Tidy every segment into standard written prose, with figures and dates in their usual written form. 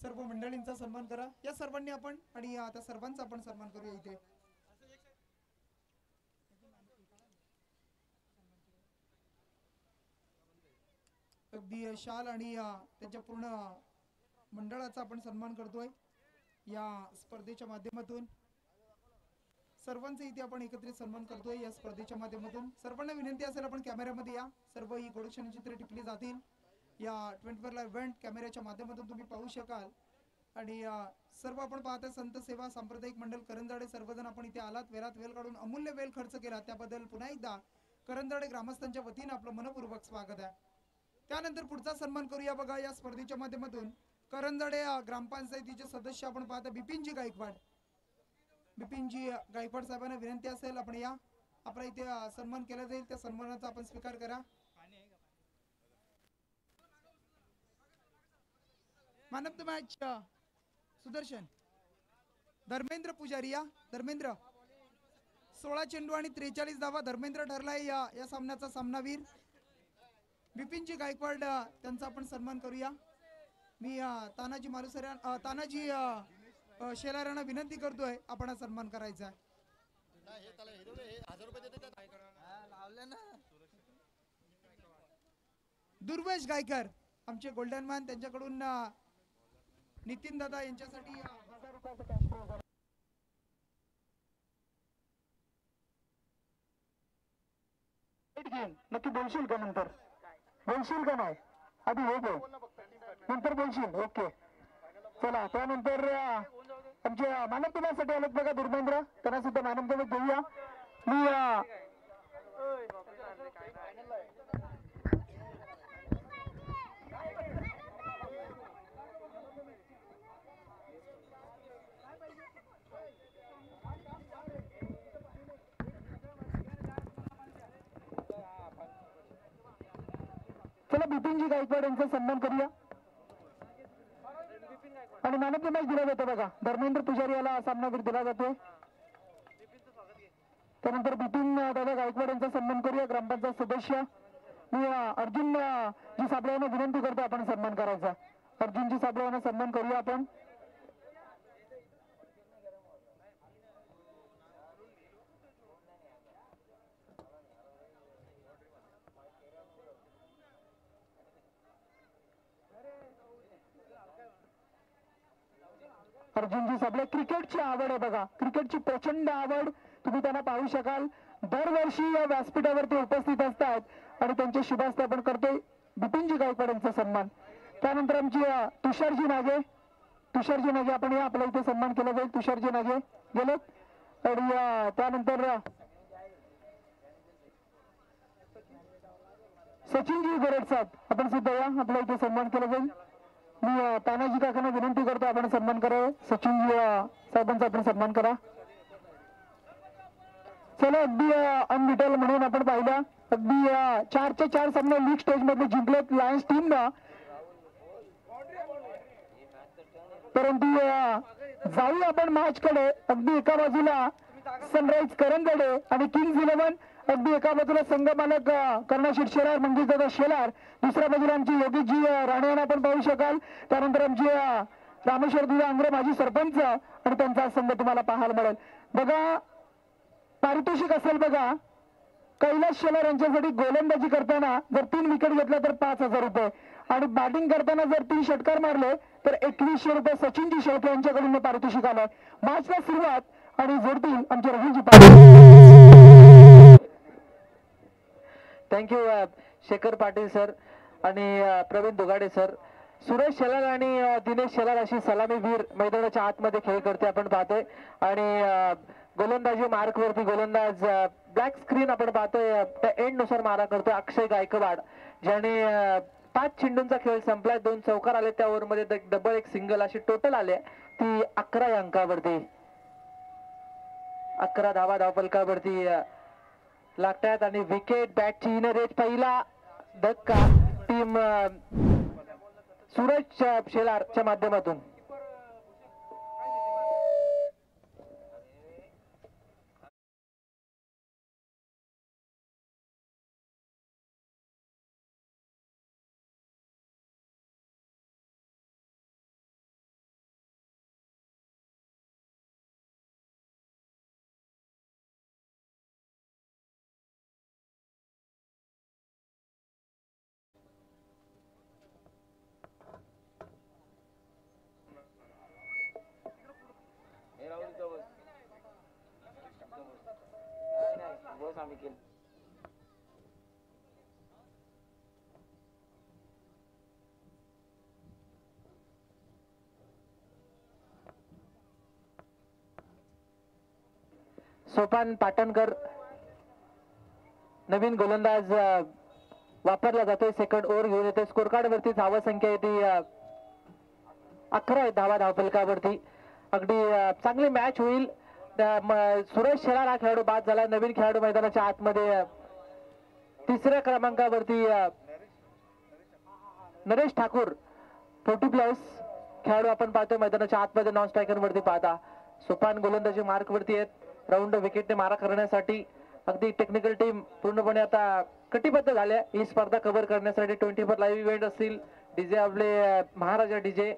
सर्व मंडळींचा सन्मान करा. या सर्वांनी आपण आणि आता सर्वांचा आपण सन्मान करूया इथे. अगदी शाल आणि त्यांच्या पूर्ण मंडळाचा आपण सन्मान करतोय या स्पर्धेच्या माध्यमातून. सर्वांचा इथे आपण एकत्रित सन्मान करतोय या स्पर्धेच्या माध्यमातून. सर्वांना विनंती असेल आपण कॅमेऱ्यामध्ये या. सर्व ही गोडक्षणी चित्रे टिपली जातील या 24 ला इव्हेंट कॅमेऱ्याच्या माध्यमातून तुम्ही पाहू शकाल. आणि सर्व आपण पाहता संत सेवा सांप्रदायिक मंडळ करंजाडे सर्वजण आपण इथे आलात. वेळात वेळ काढून अमूल्य वेळ खर्च केला त्याबद्दल पुन्हा एकदा करंजाडे ग्रामस्थांच्या वतीने आपलं मनपूर्वक स्वागत आहे. त्यानंतर पुढचा सन्मान करूया बघा या स्पर्धेच्या माध्यमातून. करंजाडे ग्रामपंचायतीचे सदस्य आपण पाहता बिपिनजी गायकवाड. बिपिनजी गायकवाड साहेबांना विनंती असेल आपण या. आपला इथे सन्मान केला जाईल त्या सन्मानाचा आपण स्वीकार करा. Man of the match Sudarshan Dharmendra पुजारी. या धर्मेंद्र 16 चेंडू आणि 43 धावा धर्मेंद्र ठरलाय या सामन्याचा सामनावीर. बिपिनजी गायकवाड त्यांचा आपण सन्मान करूया. मी तानाजी मालुसरे तानाजी शेलारांना विनंती करतोय आपण सन्मान करायचा. दुर्वेश गायकर आमचे गोल्डन मॅन त्यांच्याकडून नितीन दादा यांच्यासाठी 1000 रुपयाचं कॅश प्राइज. नक्की बोलशील का नंतर? बोलशील का नाही आधी? हो बोल नंतर बोलशील. ओके चला. त्यानंतर आमच्या मानवतेसाठी आलेत बघा धर्मेंद्र. त्यांना सुद्धा मानवते देऊया. मी चला बिपिनजी गायकवाड यांचा सन्मान करूया. आणि मॅन ऑफ द मॅच दिला जातो बघा धर्मेंद्र पुजारी याला सामनावीर दिला जातो. त्यानंतर बिपिन दादा गायकवाड यांचा सन्मान करूया ग्रामपंचायत सदस्य. मी अर्जुन जी साबळे यांना विनंती करतो आपण सन्मान करायचा. अर्जुनजी साबळे यांना सन्मान करूया आपण. अर्जुनजी साबळे क्रिकेटची आवड आहे बघा. क्रिकेटची प्रचंड आवड तुम्ही त्यांना पाहू शकाल. दरवर्षी या व्यासपीठावरती उपस्थित असतात आणि त्यांचे शुभास्ते आपण करतोय बिपिनजी गायकवाड यांचा सन्मान. त्यानंतर आमची तुषारजी नागे. तुषारजी नागे आपण या आपल्या इथे सन्मान केला जाईल. तुषारजी नागे गेलेत. आणि त्यानंतर सचिनजी गोरड साहेब आपण सुद्धा या आपल्या इथे सन्मान केला जाईल. मी तानाजी काकांना विनंती करतो आपण सन्मान करावं. सचिनजी साहेबांचा आपण सन्मान करा. चला अगदी अनबिटेल म्हणून आपण पाहिलं अगदी 4चे 4 सामने लीग स्टेज मध्ये जिंकलेत लायन्स टीम ना. परंतु जाऊ आपण मॅच कडे. अगदी एका बाजूला सनराइज करंजाडे आणि किंग्स 11. अगदी एका बाजूला संघ मालक कर्णशीर शेलार मंगेश दादा शेलार. दुसऱ्या बाजूला आमची योगेशजी राणे यांना आपण पाहू शकाल. त्यानंतर आमची रामेश्वर दुधा आंग्रे माजी सरपंच आणि त्यांचा संघ तुम्हाला पाहायला मिळेल बघा. पारितोषिक असेल बघा कैलास शेलार यांच्यासाठी गोलंदाजी करताना जर 3 विकेट घेतल्या तर 5000 रुपये आणि बॅटिंग करताना जर 3 षटकार मारले तर 2100 रुपये सचिनजी शेळके यांच्याकडून पारितोषिक आलंय. मॅचला सुरुवात आणि जोडतील आमचे राहुलजी पाटील. थँक्यू शेखर पाटील सर आणि प्रवीण दुगाडे सर. सुरेश शेलार आणि दिनेश शेलार अशी सलामीवीर मैदानाच्या आतमध्ये खेळ करते आपण पाहतोय. आणि गोलंदाजी मार्क वरती गोलंदाज ब्लॅक स्क्रीन आपण पाहतोय त्या एंड नुसार मारा करतोय अक्षय गायकवाड ज्याने 5 चेंडूंचा खेळ संपलाय. 2 चौकार आले त्या ओव्हरमध्ये डबल 1 सिंगल अशी टोटल आले ती 11 अंकावरती. 11 धावा धावफलकावरती लागतात आणि विकेट बॅटची इन रेट पहिला धक्का टीम सूरज शेलारच्या माध्यमातून. सोपान पाटणकर नवीन गोलंदाज वापरला जातोय. सेकंड ओव्हर घेऊन येतोय. स्कोर कार्ड वरती धावा संख्या आहे ती 11 आहे धावा धावफलकावरती. अगदी चांगली मॅच होईल. सुरेश शेलार हा खेळाडू बाद झाला. नवीन खेळाडू मैदानाच्या आतमध्ये तिसऱ्या क्रमांकावरती नरेश ठाकूर 40+ खेळाडू आपण पाहतोय मैदानाच्या आतमध्ये नॉन स्ट्रायकर वरती पाहता. सोपान गोलंदाजी मार्क वरती आहेत. राऊंड विकेटने मारा करण्यासाठी अगदी टेक्निकल टीम पूर्णपणे आता कटिबद्ध झाल्या ही स्पर्धा कव्हर करण्यासाठी. 24 लाईव्ह इव्हेंट असतील. डीजे आपले महाराजा डीजे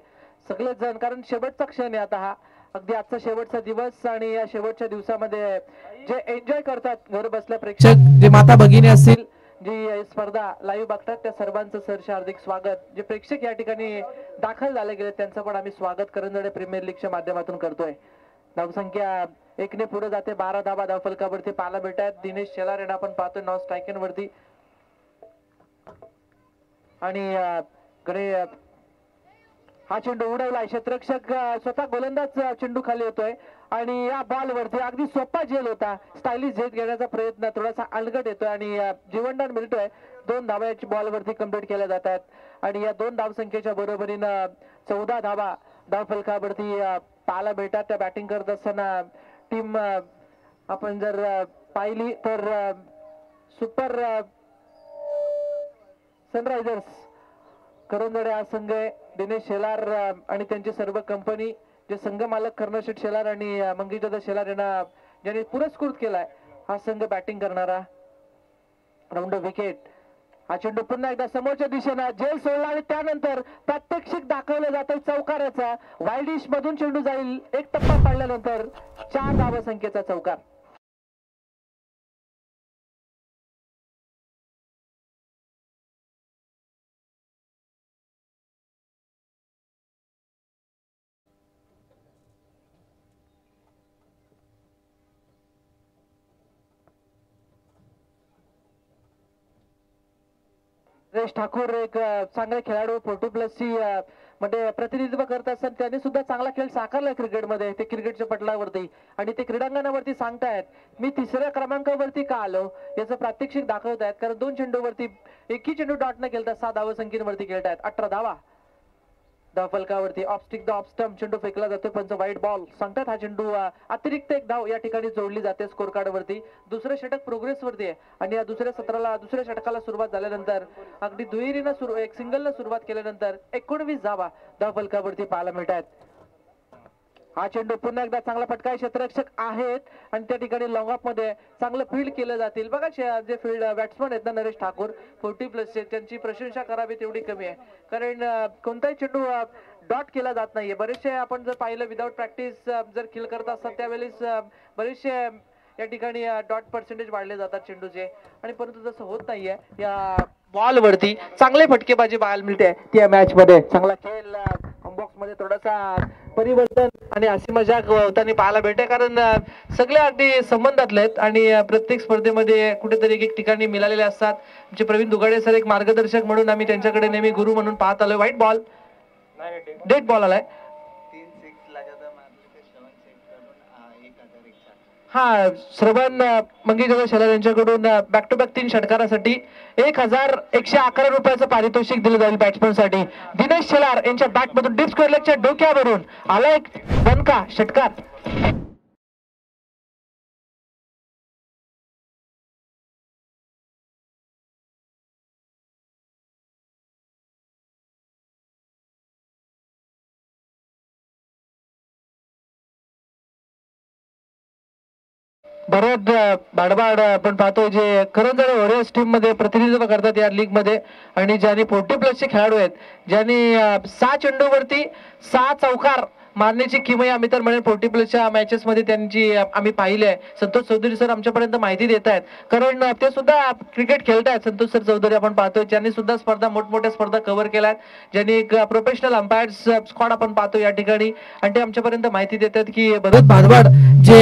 सगळेच जण, कारण शेवटचा क्षण आहे आता हा. अगदी आजचा शेवटचा दिवस आणि या शेवटच्या दिवसामध्ये जे एन्जॉय करतात घर बसल्या प्रेक्षक, जे माता भगिनी असतील, जी स्पर्धा लाईव्ह बघतात, त्या सर्वांचं सरसे हार्दिक स्वागत. जे प्रेक्षक या ठिकाणी दाखल झाले गेले त्यांचं पण आम्ही स्वागत करंजडे प्रीमियर लीगच्या माध्यमातून करतोय. धावसंख्या 1 ने पुढे जाते. 12 धावा धावफलकावरती पाहायला भेटतात. दिनेश शेलार यांना आपण पाहतोय नॉन स्ट्रायकिंग वरती. आणि कडे हा चेंडू उडवलाय. क्षेत्ररक्षक स्वतः गोलंदाज चेंडू खाली येतोय आणि या बॉल वरती अगदी सोपा झेल होता. स्टायलिश झेल घेण्याचा प्रयत्न थोडासा अलगट येतोय आणि जीवनदान मिळतोय. 2 धावा याची बॉल वरती कंप्लीट केल्या जातात आणि या 2 धावसंख्येच्या बरोबरीनं 14 धावा धावफलकावरती पाहायला भेटतात. त्या बॅटिंग करत असताना टीम आपण जर पाहिली तर सुपर सनरायझर्स करंजडे हा संघ आहे. दिनेश शेलार आणि त्यांची सर्व कंपनी, जे संघ मालक कर्णशेठ शेलार आणि मंगेशदादा शेलार यांना ज्यांनी पुरस्कृत केलाय हा संघ बॅटिंग करणारा. Round wicket. हा चेंडू पुन्हा एकदा समोरच्या दिशेनं झेल सोडला आणि त्यानंतर प्रात्यक्षिक दाखवलं जातं चौकाराचा. वाईडिश मधून चेंडू जाईल. एक टप्पा पाडल्यानंतर 4 धावा संख्येचा चौकार. नरेश ठाकूर एक चांगले खेळाडू 40+ ची म्हणजे प्रतिनिधित्व करत असतात. त्यांनी सुद्धा चांगला खेळ साकारला क्रिकेटमध्ये. ते क्रिकेटच्या पटलावरती आणि ते क्रीडांगणावरती सांगतायत मी 3ऱ्या क्रमांकावरती का आलो याचं प्रात्यक्षिक दाखवतायत. कारण 2 चेंडूवरती एकही चेंडू डॉट न खेळता 6 धावसंख्येवरती खेळतायत. 18 धावा धावफलकावरती. Off stick the off stump चेंडू फेकला जातो. पंच वाईट बॉल सांगतात. हा चेंडू अतिरिक्त 1 धाव या ठिकाणी जोडली जाते स्कोर कार्ड वरती. दुसरं षटक प्रोग्रेस वरती आहे आणि या दुसऱ्या षटकाला सुरुवात झाल्यानंतर अगदी दुहेरीनं एक सिंगलनं सुरुवात केल्यानंतर 19 धावा धावफलकावरती पाहायला मिळतात. हा चेंडू पुन्हा एकदा चांगला फटका. क्षेत्ररक्षक आहेत आणि त्या ठिकाणी लॉंग ऑफ मध्ये चांगलं फील्ड केलं जातील. बघा जे फील्ड बॅट्समन आहेत ना नरेश ठाकूर 40+ त्यांची प्रशंसा करावी तेवढी कमी आहे. कारण कोणताही चेंडू डॉट केला जात नाहीये. बरेचसे आपण जर पाहिलं विदाउट प्रॅक्टिस जर खेळ करत असतात त्यावेळेस बरेचसे या ठिकाणी डॉट पर्सेंटेज वाढले जातात चेंडूचे आणि परंतु तसं होत नाहीये. या बॉल वरती चांगले फटकेबाजी पाहायला मिळते त्या मॅच मध्ये. चांगला खेळ बॉक्स मध्ये थोडासा परिवर्तन आणि हसी मजाक होताना पाहायला भेटते. कारण सगळे अगदी संबंधातले आहेत आणि प्रत्येक स्पर्धेमध्ये कुठेतरी एक ठिकाणी मिळालेले असतात. आमचे प्रवीण दुगाडे सर एक मार्गदर्शक म्हणून आम्ही त्यांच्याकडे नेहमी गुरु म्हणून पाहत आलोय. व्हाईट बॉल डेड बॉल आलाय. हा श्रवण मंगेशदादा शेलार यांच्याकडून बॅक टू बॅक 3 षटकारासाठी 1111 रुपयाचं पारितोषिक दिलं जाईल बॅट्समन साठी. दिनेश शेलार यांच्या बॅट मधून डीप स्क्वेअर लेगच्या डोक्यावरून आला एक दणका षटकार. भरत बाडबाड आपण पाहतोय जे करंजडे वॉरियर्स टीम मध्ये प्रतिनिधित्व करतात या लीग मध्ये आणि ज्यांनी 40+ चे खेळाडू आहेत, ज्यांनी 6 चेंडूवरती 6 चौकार मारण्याची किमया आम्ही तर म्हणेन 40+ च्या मॅचेस मध्ये त्यांची आम्ही पाहिली आहे. संतोष चौधरी सर आमच्यापर्यंत माहिती देत आहेत कारण ते सुद्धा क्रिकेट खेळतायत. संतोष सर चौधरी आपण पाहतोय ज्यांनी सुद्धा स्पर्धा मोठमोठ्या स्पर्धा कव्हर केल्यात, ज्यांनी एक प्रोफेशनल अंपायर्स स्क्वॉड आपण पाहतो या ठिकाणी आणि ते आमच्यापर्यंत माहिती देतात की भरत बाडबाड जे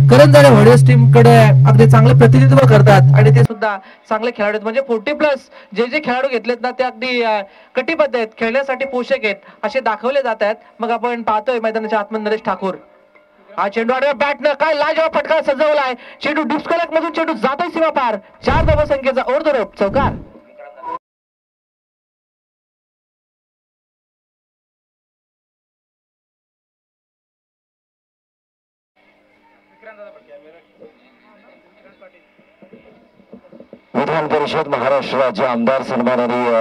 करंजडे वॉरियर्स टीम कडे अगदी चांगले प्रतिनिधित्व करतात आणि ते सुद्धा चांगले खेळाडू आहेत. म्हणजे 40+ जे खेळाडू घेतलेत ना ते अगदी कटिबद्ध आहेत, खेळण्यासाठी पोषक आहेत असे दाखवले जात आहेत. मग आपण पाहतोय मैदानाच्या आतमध्ये नरेश ठाकूर हा चेंडू आडव्या बॅटनं काय लाजवाब फटका सजवलाय. चेंडू डिस्कलेक्ट मधून चेंडू जातोय सीमा पार. 4 धावसंख्येचा ओव्हर द रोप चौकार. विधान परिषद महाराष्ट्र राज्य आमदार सन्माननीय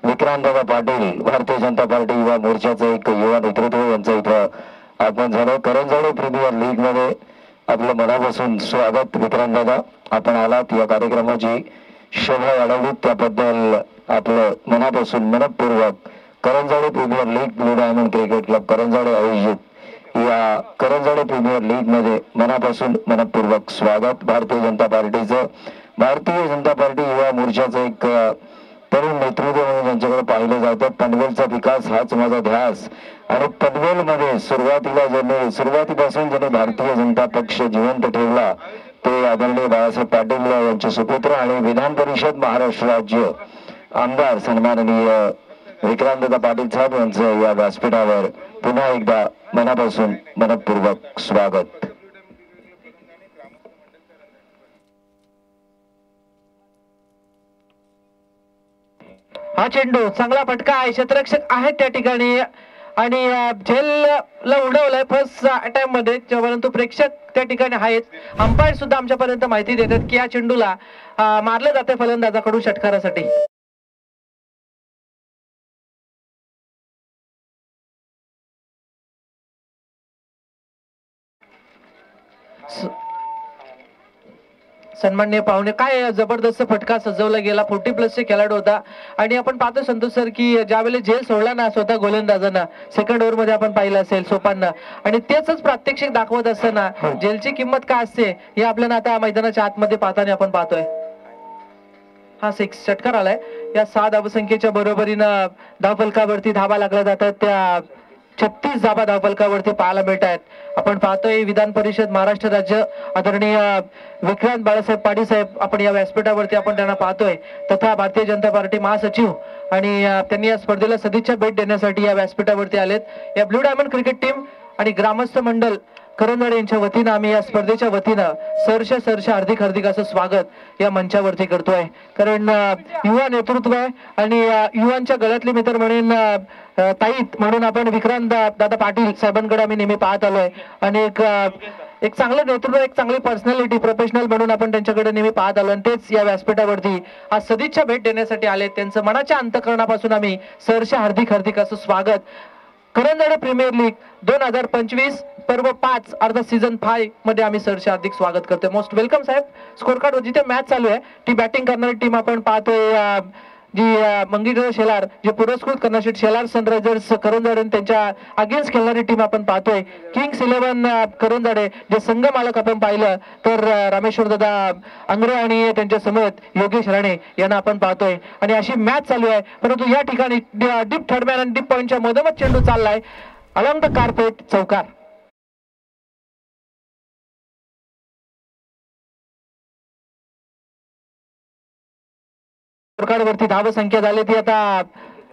विक्रांतदादा पाटील भारतीय जनता पार्टी युवा मोर्चाचं एक युवा नेतृत्व यांचं इथं आगमन झालं. करंजाळे प्रीमियर लीग मध्ये आपलं मनापासून स्वागत. विक्रांतदादा, आपण आलात, या कार्यक्रमाची शोभा वाढवलीत त्याबद्दल आपलं मनापासून मनपूर्वक Karanjale premier league blue diamond cricket club Karanjale आयोजित या करंजाळे प्रीमियर लीग मध्ये मनापासून मनपूर्वक स्वागत. भारतीय जनता पार्टीचं भारतीय जनता पार्टी युवा मोर्चाचं एक तरुण नेतृत्व म्हणून ज्यांच्याकडे पाहिलं जातं. पनवेलचा विकास हाच माझा ध्यास आणि पनवेलमध्ये सुरुवातीपासून ज्यांनी भारतीय जनता पक्ष जिवंत ठेवला ते आदरणीय बाळासाहेब पाटील यांचे सुपुत्र आणि विधान परिषद महाराष्ट्र राज्य आमदार सन्माननीय विक्रांतदादा पाटील साहेब यांचं या व्यासपीठावर पुन्हा एकदा मनापासून मनपूर्वक स्वागत. हा चेंडू चांगला फटका आहे. क्षेत्ररक्षक आहेत त्या ठिकाणी आणि झेलला उडवलाय फर्स्ट अटॅम्प मध्ये, परंतु प्रेक्षक त्या ठिकाणी आहेत. अंपायर सुद्धा आमच्यापर्यंत माहिती देतात की या चेंडूला मारलं जाते फलंदाजाकडून षटकारासाठी. सन्माननीय पाहुणे, काय जबरदस्त फटका सजवला गेला. 40+ खेळाडू होता आणि आपण पाहतो संतोष सर की ज्यावेळेस झेल सोडला ना स्वतः गोलंदाजांना सेकंड ओव्हर मध्ये आपण पाहिलं असेल सोपांना, आणि तेच प्रात्यक्षिक दाखवत असताना झेलची किंमत काय असते हे आपल्याला आता मैदानाच्या आतमध्ये पाहताना आपण पाहतोय. हा 6 षटकार आलाय. या 6 धावसंख्येच्या बरोबरीनं धावफलकावरती धावा लागल्या जातात. त्या 36 धावा धावफलकावरती पाहायला मिळत आहेत. आपण पाहतोय विधान परिषद महाराष्ट्र राज्य आदरणीय विक्रांत बाळासाहेब पाटील साहेब आपण या व्यासपीठावरती आपण त्यांना पाहतोय, तथा भारतीय जनता पार्टी महासचिव, आणि त्यांनी या स्पर्धेला सदिच्छा भेट देण्यासाठी या व्यासपीठावरती आलेत. या ब्लू डायमंड क्रिकेट टीम आणि ग्रामस्थ मंडळ करंजाळे यांच्या वतीनं आम्ही या स्पर्धेच्या वतीनं सहर्ष हार्दिक असं स्वागत या मंचावरती करतोय. कारण युवा नेतृत्व आहे आणि युवांच्या गळ्यातले मित्र म्हणून ताईत म्हणून आपण विक्रांत दादा पाटील साहेबांकडे आम्ही नेहमी पाहत आलोय आणि एक चांगलं नेतृत्व, एक चांगली पर्सनॅलिटी, प्रोफेशनल म्हणून आपण त्यांच्याकडे नेहमी पाहत आलो आणि तेच या व्यासपीठावरती आज सदिच्छा भेट देण्यासाठी आले. त्यांचं मनाच्या अंतःकरणापासून आम्ही सहर्ष हार्दिक असं स्वागत. करंजाळे प्रीमियर लीग 2025 पर्व 5 अर्थात सीझन 5 मध्ये आम्ही सहर्ष हार्दिक स्वागत करतोय. मोस्ट वेलकम साहेब. स्कोर कार्ड वर जिथे मॅच चालू आहे ती बॅटिंग करणारी टीम आपण पाहतोय जी मंगीधर शेलार, जे पुरस्कृत करणारे शेलार सनरायझर्स करंजाडे त्यांच्या अगेन्स्ट खेळणारी टीम आपण पाहतोय. किंग्स 11 करंजाडे जे संघ मालक आपण पाहिलं तर रामेश्वर दादा अंग्रे आणि त्यांच्या समेत योगेश राणे यांना आपण पाहतोय आणि अशी मॅच चालू आहे. परंतु या ठिकाणी डीप थर्डमॅन आणि डीप पॉइंटच्या मधोमध चेंडू चाललाय अलॉंग द कार्पेट चौकार. स्कोर वरती धाव संख्या झाली ती आता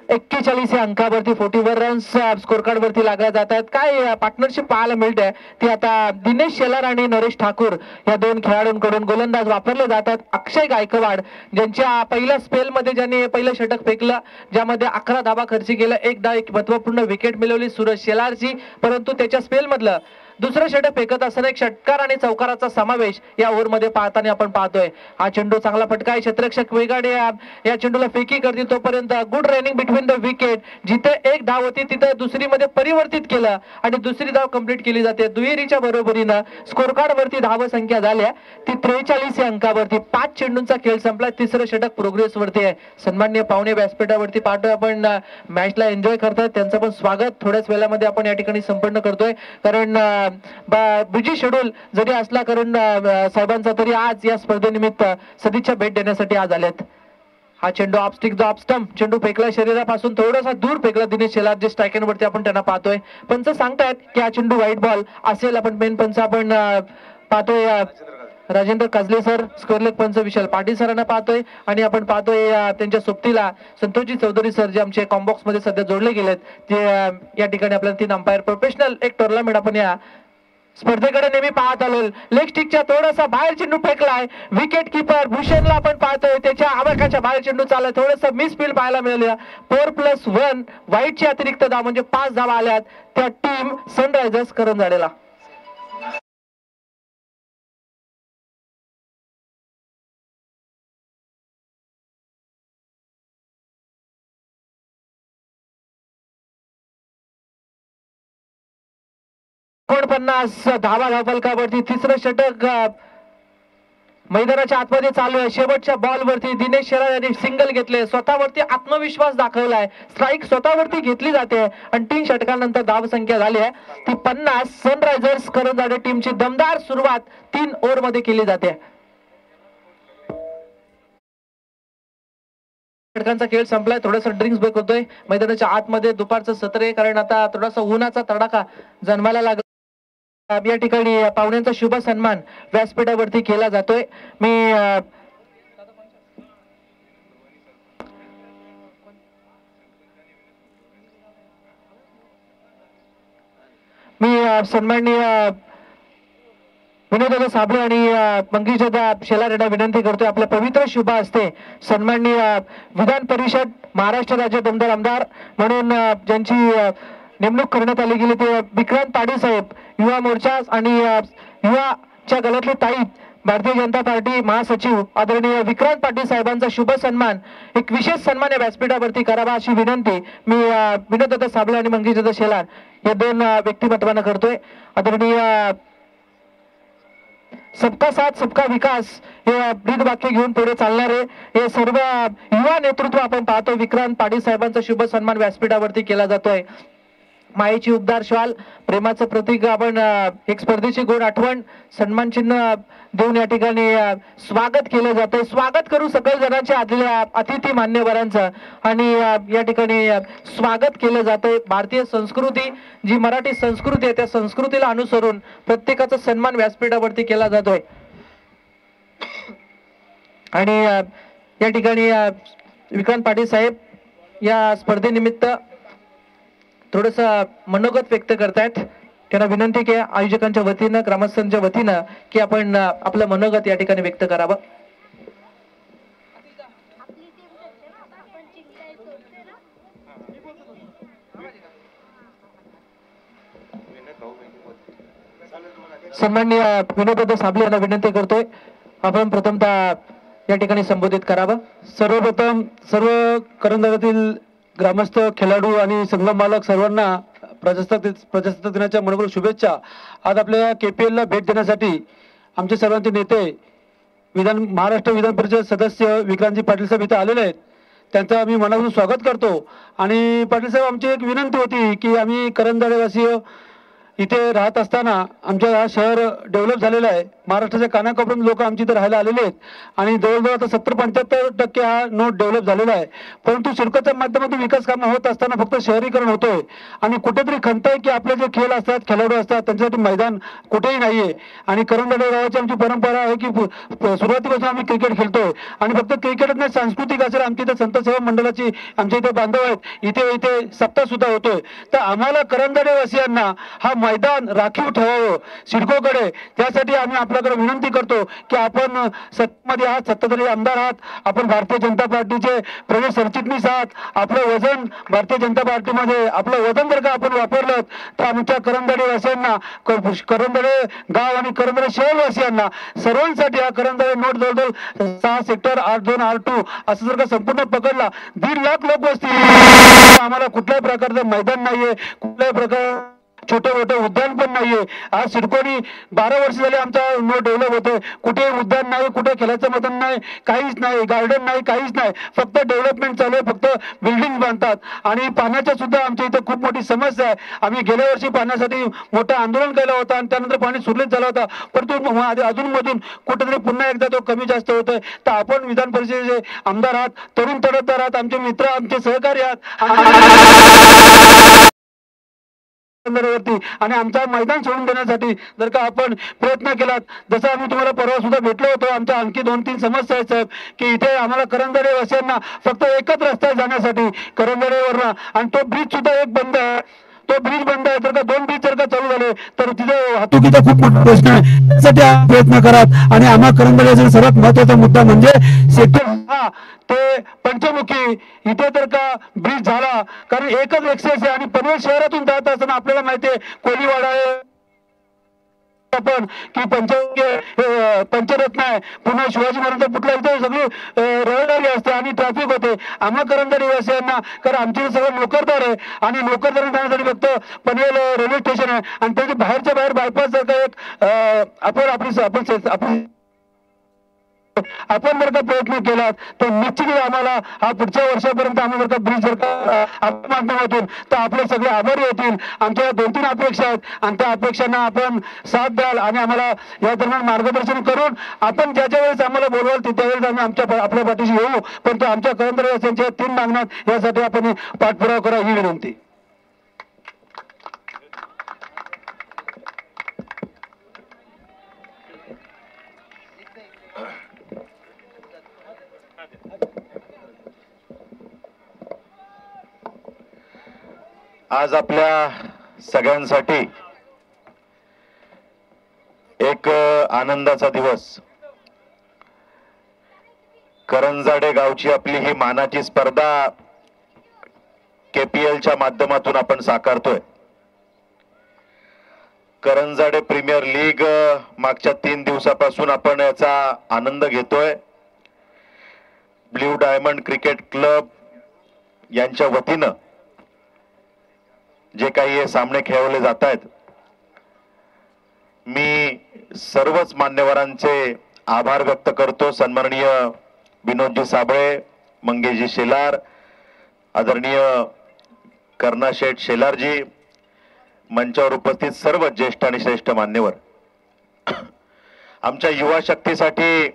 41 या अंकावरती 41 रन्स स्कोर कार्ड वरती लागल्या जातात. काय पार्टनरशिप पाहायला मिळते ती आता दिनेश शेलार आणि नरेश ठाकूर या 2 खेळाडूंकडून गोलंदाज वापरले जातात. अक्षय गायकवाड ज्यांच्या पहिल्या स्पेल मध्ये ज्यांनी पहिलं षटक फेकलं, ज्यामध्ये 11 धावा खर्च केल्या, एक महत्वपूर्ण विकेट मिळवली सूरज शेलारची, परंतु त्याच्या स्पेल मधलं दुसरं षटक फेकत असताना एक षटकार आणि चौकाराचा समावेश या ओव्हर मध्ये पाहताना आपण पाहतोय. हा चेंडू चांगला फटका आहे. क्षेत्ररक्षक वेगाडे या चेंडूला फेकी करते तोपर्यंत good running between the wicket. जिथे एक धाव होती तिथे दुसरी मध्ये परिवर्तित केलं आणि दुसरी धाव कंप्लीट केली जाते. दुहेरीच्या बरोबरीनं स्कोर कार्ड वरती धाव संख्या झाल्या ती 43 या अंकावरती. 5 चेंडूंचा खेळ संपला. तिसरं षटक प्रोग्रेस वरती आहे. सन्माननीय पाहुणे व्यासपीठावरती पाहतोय आपण मॅचला एन्जॉय करतायत, त्यांचं पण स्वागत थोड्याच वेळामध्ये आपण या ठिकाणी संपन्न करतोय. कारण बिजी शेड्यूल जरी असला कारण साहेबांचा, तरी आज या स्पर्धेनिमित्त सदिच्छा भेट देण्यासाठी आज आलेत. हा चेंडू ऑफ स्टंप चेंडू फेकला, शरीरापासून थोडासा दूर फेकला दिनेश शेलार, जे स्ट्रायकन वरती आपण त्यांना पाहतोय. पंच सांगतायत की हा चेंडू व्हाईट बॉल असेल. आपण मेन पंच आपण पाहतोय राजेंद्र काजले सर, स्कोरलेग पंच विशाल पाटील सरांना पाहतोय आणि आपण पाहतोय त्यांच्या सोबतीला संतोषजी चौधरी सर, जे आमचे कॉम्बॉक्स मध्ये सध्या जोडले गेलेत, जे या ठिकाणी आपल्याला 3 अंपायर प्रोफेशनल एक टुर्नामेंट आपण या स्पर्धेकडे नेहमी पाहत आलो. लेग स्टिकच्या थोडासा बाहेर चेंडू फेकलाय. विकेट किपर भूषणला आपण पाहतोय त्याच्या आवाकाच्या बाहेर चेंडू चालला. थोडंसं मिसफील्ड पाहायला मिळालं. 4+1 वाईटची अतिरिक्त धाव म्हणजे 5 धावा आल्यात त्या टीम सनरायझर्स करंजाडेला. धावा धावफलकावरती तिसरं षटक मैदानाच्या आतमध्ये चालू आहे. शेवटच्या बॉलवरती दिनेश शेलार यांनी सिंगल घेतले. स्वतःवरती आत्मविश्वास दाखवलाय. स्ट्राईक स्वतःवरती घेतली जाते आणि 3 षटकांनंतर धावसंख्या झाली आहे ती 50. सनरायझर्स करंजाडे टीमची दमदार सुरुवात 3 ओव्हर मध्ये केली जाते. षटकांचा खेळ संपलाय. थोडासा ड्रिंक्स ब्रेक होतोय मैदानाच्या आतमध्ये. दुपारचं सत्र आहे कारण आता थोडासा उन्हाचा तडाखा जाणवायला लागला. या ठिकाणी पाहुण्यांचा शुभ सन्मान व्यासपीठावरती केला जातोय. मी सन्माननीय विनोददादा साबळे आणि मंगेशदादा शेलार यांना विनंती करतोय आपल्या पवित्र शुभ हस्ते सन्माननीय विधान परिषद महाराष्ट्र राज्य दमदार आमदार म्हणून ज्यांची नेमणूक करण्यात आली गेली ते विक्रांत पाटील साहेब युवा मोर्चा आणि युवाच्या गळ्यातले ताईत भारतीय जनता पार्टी महासचिव आदरणीय विक्रांत पाटील साहेबांचा शुभ सन्मान एक विशेष सन्मान या व्यासपीठावरती करावा अशी विनंती मी विनोददादा साबळे आणि मंगेशदादा शेलार या 2 व्यक्तिमत्वांना करतोय. आदरणीय सबका साथ सबका विकास हे ब्रीद वाक्य घेऊन पुढे चालणारे हे सर्व युवा नेतृत्व आपण पाहतो. विक्रांत पाटील साहेबांचा शुभ सन्मान व्यासपीठावरती केला जातोय. मायेची उबदार श्वाल प्रेमाचं प्रतीक आपण एक स्पर्धेची गोड आठवण सन्मान चिन्ह देऊन या ठिकाणी स्वागत केलं जातंय. स्वागत करू सकल जणांचे आलेल्या अतिथी मान्यवरांचं आणि या ठिकाणी स्वागत केलं जातंय. भारतीय संस्कृती जी मराठी संस्कृती आहे त्या संस्कृतीला अनुसरून प्रत्येकाचा सन्मान व्यासपीठावरती केला जातोय. आणि या ठिकाणी विक्रांत पाटील साहेब या स्पर्धेनिमित्त थोडस मनोगत व्यक्त करतायत. त्यांना विनंती की आयोजकांच्या वतीनं ग्रामस्थांच्या वतीनं की आपण आपलं मनोगत या ठिकाणी व्यक्त करावं. सन्माननीय विनोददादा साबळे यांना विनंती करतोय आपण प्रथमतः या ठिकाणी संबोधित करावं. सर्वप्रथम सर्व करंजाड्यातील ग्रामस्थ खेळाडू आणि संघ मालक सर्वांना प्रजासत्ताक दिनाच्या मनोभावे शुभेच्छा. आज आपल्या KPL ला भेट देण्यासाठी आमचे सर्वांचे नेते महाराष्ट्र विधान परिषद सदस्य विक्रांतजी पाटील साहेब इथे आलेले आहेत. त्यांचं आम्ही मनापासून स्वागत करतो. आणि पाटील साहेब आमची एक विनंती होती की आम्ही करंजाडेवासीय इथे राहत असताना आमचं हा शहर डेव्हलप झालेलं आहे. महाराष्ट्राच्या कानाकोपऱ्यातून लोक आमच्या इथे राहायला आलेले आहेत आणि जवळजवळ आता 70-75% हा नोट डेव्हलप झालेला आहे. परंतु सिडकोच्या माध्यमातून विकास कामं होत असताना फक्त शहरीकरण होतोय आणि कुठेतरी खंत आहे की आपले जे खेळ असतात खेळाडू असतात त्यांच्यासाठी मैदान कुठेही नाहीये. आणि करंजाडे गावाची आमची परंपरा आहे की सुरुवातीपासून आम्ही क्रिकेट खेळतोय आणि फक्त क्रिकेटच नाही सांस्कृतिक असेल आमच्या इथे संत सेवा मंडळाची आमच्या इथे बांधव आहेत. इथे सप्ताह सुद्धा होतोय. तर आम्हाला करंजाडेवासियांना हा मैदान राखीव ठेवावं सिडकोकडे. त्यासाठी आम्ही आपल्याकडे विनंती करतो की आपण सत्तेमध्ये आहात सत्ताधारी आमदार आहात आपण भारतीय जनता पार्टीचे प्रदेश सरचिटणीस आहात. आपलं वजन भारतीय जनता पार्टीमध्ये आपलं वजन जर का आपण वापरलं तर आमच्या करंजाडेवासियांना करंजाडे गाव आणि करंजाडे शहरवासियांना सर्वांसाठी हा करंजाडे नोट जवळजवळ 6 सेक्टर 8-2 R2 असं जर का संपूर्ण पकडला 1.5 लाख लोक वस्ती. आम्हाला कुठल्याही प्रकारचं मैदान नाहीये कुठल्याही प्रकार छोटे मोठे उद्यान पण नाहीये. आज सिडकोनी 12 वर्ष झाले आमचा नोट डेव्हलप होतोय. कुठे उद्यान नाही कुठे खेळायचं मैदान नाही काहीच नाही गार्डन नाही काहीच नाही. फक्त डेव्हलपमेंट चालू आहे. फक्त बिल्डिंग बांधतात आणि पाण्याच्या सुद्धा आमच्या इथे खूप मोठी समस्या आहे. आम्ही गेल्या वर्षी पाण्यासाठी मोठं आंदोलन केलं होतं आणि त्यानंतर पाणी सुरळीत झालं होतं. परंतु अजून मधून कुठेतरी पुन्हा एकदा तो कमी जास्त होतोय. तर आपण विधान परिषदेचे आमदार आहात तरुण तडफदार आहात आमचे मित्र आमचे सहकारी आहात आणि आमचा मैदान सोडून देण्यासाठी जर का आपण प्रयत्न केलात जसं आम्ही तुम्हाला परवा सुद्धा भेटलो होतो. आमच्या आणखी 2-3 समस्या आहेत साहेब की इथे आम्हाला करंजाडेवासियांना फक्त एकच रस्ता जाण्यासाठी करंजाडेवरनं आणि तो ब्रिज सुद्धा एक बंद आहे. तो ब्रिज बंद आहे तर का 2 ब्रिज जर का चालू झाले तर तिथे वाहतुकीचा खूप मोठा प्रश्न आहे. त्यासाठी प्रयत्न करात. आणि आम्हा करंजळ्याचा सर्वात महत्वाचा मुद्दा म्हणजे सेक्टर हा ते पंचमुखी इथे तर का ब्रिज झाला, कारण एकच एक्सेस आहे आणि पनवेल शहरातून जात असताना आपल्याला माहिती आहे कोलीवाडा आहे आपण की पंचरत्न आहे, पुन्हा शिवाजी महाराजांचा पुतळा, इथे सगळी रहदारी असते आणि ट्रॅफिक होते. आम्हा करंजा निवासियांना, कारण आमचे सगळं नोकरदार आहे आणि नोकरदार जाण्यासाठी फक्त पनवेल रेल्वे स्टेशन आहे आणि त्याच्या बाहेरच्या बाहेर बायपास जर का एक आपण जर का प्रयत्न केला तर निश्चितच आम्हाला हा पुढच्या वर्षापर्यंत आम्ही जर का ब्रिज जर का आपल्या माध्यमातून तर आपले सगळे आभारी होतील. आमच्या 2-3 अपेक्षा आहेत आणि त्या अपेक्षांना आपण साथ द्याल आणि आम्हाला या दरम्यान मार्गदर्शन करून आपण ज्याच्या वेळेस आम्हाला बोलवाल त्यावेळेस आम्ही आपल्या पाठीशी येऊ. पण आमच्या करंजळ्याच्या 3 मागण्यात यासाठी आपण पाठपुरावा करा ही विनंती. आज आपल्या सगळ्यांसाठी एक आनंदाचा दिवस. करंजाडे गावची आपली ही मानाची स्पर्धा KPLच्या माध्यमातून आपण साकारतोय. करंजाडे प्रीमियर लीग मागच्या 3 दिवसापासून आपण याचा आनंद घेतोय. ब्ल्यू डायमंड क्रिकेट क्लब यांच्या वतीनं जे काही हे सामने खेळवले जात आहेत, मी सर्वच मान्यवरांचे आभार व्यक्त करतो. सन्माननीय विनोदजी साबळे, मंगेशजी शेलार, आदरणीय कर्णाशेठ शेलारजी, मंचावर उपस्थित सर्व ज्येष्ठ आणि श्रेष्ठ मान्यवर. आमच्या युवा शक्तीसाठी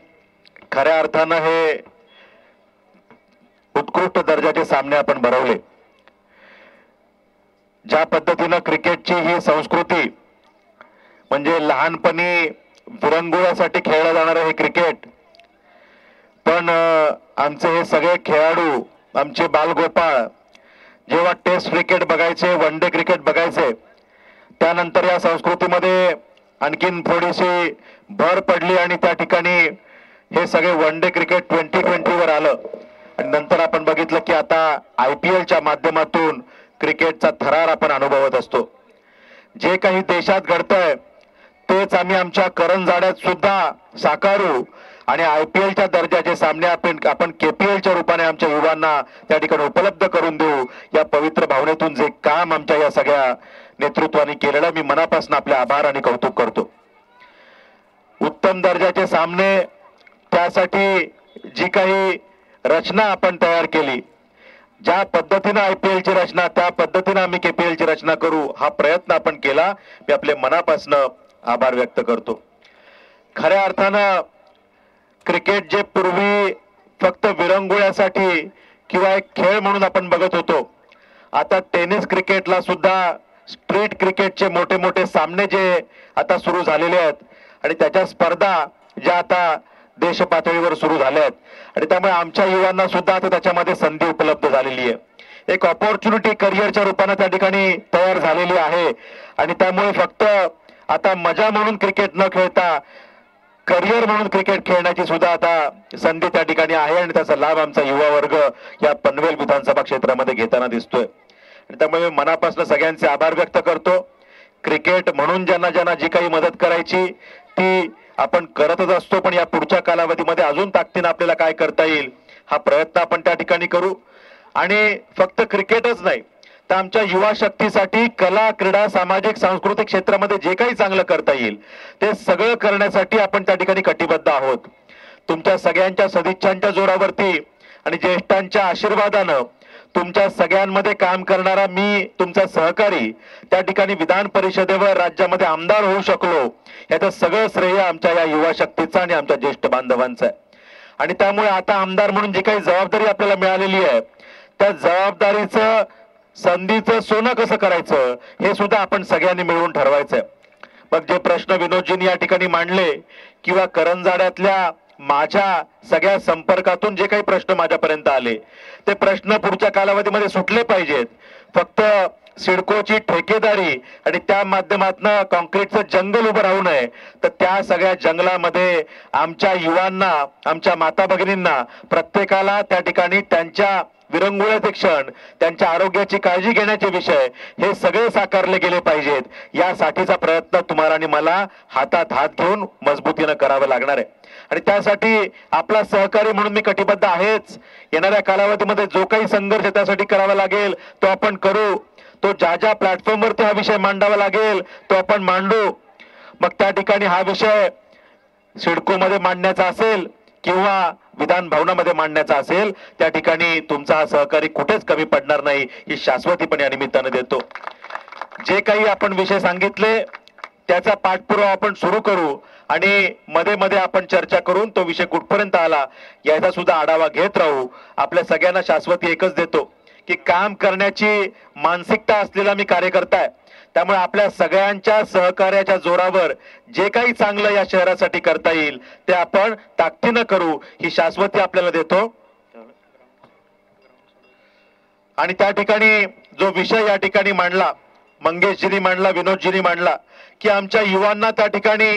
खऱ्या अर्थानं हे उत्कृष्ट दर्जाचे सामने आपण भरवले. ज्या पद्धतीनं क्रिकेटची ही संस्कृती म्हणजे लहानपणी विरंगुळ्यासाठी खेळलं जाणारं हे क्रिकेट, पण आमचे हे सगळे खेळाडू, आमचे बालगोपाळ जेव्हा टेस्ट क्रिकेट बघायचे, वन डे क्रिकेट बघायचे, त्यानंतर या संस्कृतीमध्ये आणखीन थोडीशी भर पडली आणि त्या ठिकाणी हे सगळे वन डे क्रिकेट 2020 वर आलं. आणि नंतर आपण बघितलं की आता IPLच्या माध्यमातून क्रिकेटचा थरार आपण अनुभवत असतो. जे काही देशात घडतंय तेच आम्ही आमच्या करंजाड्यात सुद्धा साकारू आणि IPLच्या दर्जाचे सामने आपण KPLच्या रूपाने आमच्या युवांना त्या ठिकाणी उपलब्ध करून देऊ. या पवित्र भावनेतून जे काम आमच्या या सगळ्या नेतृत्वाने केलेलं, मी मनापासून आपले आभार आणि कौतुक करतो. उत्तम दर्जाचे सामने, त्यासाठी जी काही रचना आपण तयार केली, ज्या पद्धतीने IPLची रचना, त्या पद्धतीने आम्ही KPLची रचना करू, हा प्रयत्न आपण केला. मी आपले मनापासून आभार व्यक्त करतो. खऱ्या अर्थानं क्रिकेट जे पूर्वी फक्त विरंगुळ्यासाठी किंवा एक खेळ म्हणून आपण बघत होतो, आता टेनिस क्रिकेटला सुद्धा स्ट्रीट क्रिकेटचे मोठे मोठे सामने जे आता सुरू झालेले आहेत आणि त्याच्या स्पर्धा ज्या आता देश पातळीवर सुरू झाल्या आहेत आणि त्यामुळे आमच्या युवांना सुद्धा आता त्याच्यामध्ये संधी उपलब्ध झालेली आहे. एक ऑपॉर्च्युनिटी करिअरच्या रूपाने त्या ठिकाणी तयार झालेली आहे आणि त्यामुळे फक्त आता मजा म्हणून क्रिकेट न खेळता करिअर म्हणून क्रिकेट खेळण्याची सुद्धा आता संधी त्या ठिकाणी आहे आणि त्याचा लाभ आमचा युवा वर्ग या पनवेल विधानसभा क्षेत्रामध्ये घेताना दिसतोय. आणि त्यामुळे मी मनापासून सगळ्यांचे आभार व्यक्त करतो. क्रिकेट म्हणून ज्यांना ज्यांना जी काही मदत करायची ती आपण करतच असतो, पण या पुढच्या कालावधीमध्ये अजून ताकदीने आपल्याला काय करता येईल हा प्रयत्न आपण त्या ठिकाणी करू. आणि फक्त क्रिकेटच नाही तर आमच्या युवा शक्तीसाठी कला, क्रीडा, सामाजिक, सांस्कृतिक क्षेत्रामध्ये जे काही चांगलं करता येईल ते सगळं करण्यासाठी आपण त्या ठिकाणी कटिबद्ध आहोत. तुमच्या सगळ्यांच्या सदिच्छांच्या जोरावरती आणि ज्येष्ठांच्या आशीर्वादानं तुमच्या सगळ्यांमध्ये काम करणारा मी तुमचा सहकारी त्या ठिकाणी विधान परिषदेवर राज्यामध्ये आमदार होऊ शकलो, याचं सगळं श्रेय आमच्या या युवा शक्तीचं आणि आमच्या ज्येष्ठ बांधवांचं आहे. आणि त्यामुळे आता आमदार म्हणून जी काही जबाबदारी आपल्याला मिळालेली आहे त्या जबाबदारीचं, संधीचं सोनं कसं करायचं हे सुद्धा आपण सगळ्यांनी मिळून ठरवायचंय. मग जे प्रश्न विनोदजींनी या ठिकाणी मांडले किंवा करंजाड्यातल्या माझ्या सगळ्या संपर्कातून जे काही प्रश्न माझ्यापर्यंत आले ते प्रश्न पुढच्या कालावधीमध्ये सुटले पाहिजेत. फक्त सिडकोची ठेकेदारी आणि त्या माध्यमातून कॉन्क्रीटचं जंगल उभं राहू नये, तर त्या सगळ्या जंगलामध्ये आमच्या युवांना, आमच्या माता भगिनींना प्रत्येकाला त्या ठिकाणी त्यांच्या विरंगुळ्याचे क्षण, त्यांच्या आरोग्याची काळजी घेण्याचे विषय हे सगळे साकारले गेले पाहिजेत. यासाठीचा प्रयत्न तुम्हाला आणि मला हातात हात घेऊन मजबूतीनं करावा लागणार आहे आणि त्यासाठी आपला सहकारी म्हणून मी कटिबद्ध आहेच. येणाऱ्या कालावधीमध्ये जो काही संघर्ष त्यासाठी करावा लागेल तो आपण करू. तो ज्या प्लॅटफॉर्मवरती हा विषय मांडावा लागेल तो आपण मांडू. मग त्या ठिकाणी हा विषय सिडकोमध्ये मांडण्याचा असेल किंवा विधान भवनामध्ये मांडण्याचा असेल, त्या ठिकाणी तुमचा हा सहकारी कुठेच कमी पडणार नाही ही शाश्वतीपणे या निमित्तानं देतो. जे काही आपण विषय सांगितले त्याचा पाठपुरावा आपण सुरू करू आणि मध्ये मध्ये आपण चर्चा करून तो विषय कुठपर्यंत आला याचा सुद्धा आढावा घेत राहू. आपल्या सगळ्यांना शाश्वती एकच देतो की काम करण्याची मानसिकता असलेला मी कार्यकर्ता आहे. त्यामुळे आपल्या सगळ्यांच्या सहकार्याच्या जोरावर जे काही चांगलं या शहरासाठी करता येईल ते आपण ताकदीनं करू ही शाश्वती आपल्याला देतो. आणि त्या ठिकाणी जो विषय या ठिकाणी मांडला, मंगेशजींनी मांडला, विनोदजींनी मांडला की आमच्या युवांना त्या ठिकाणी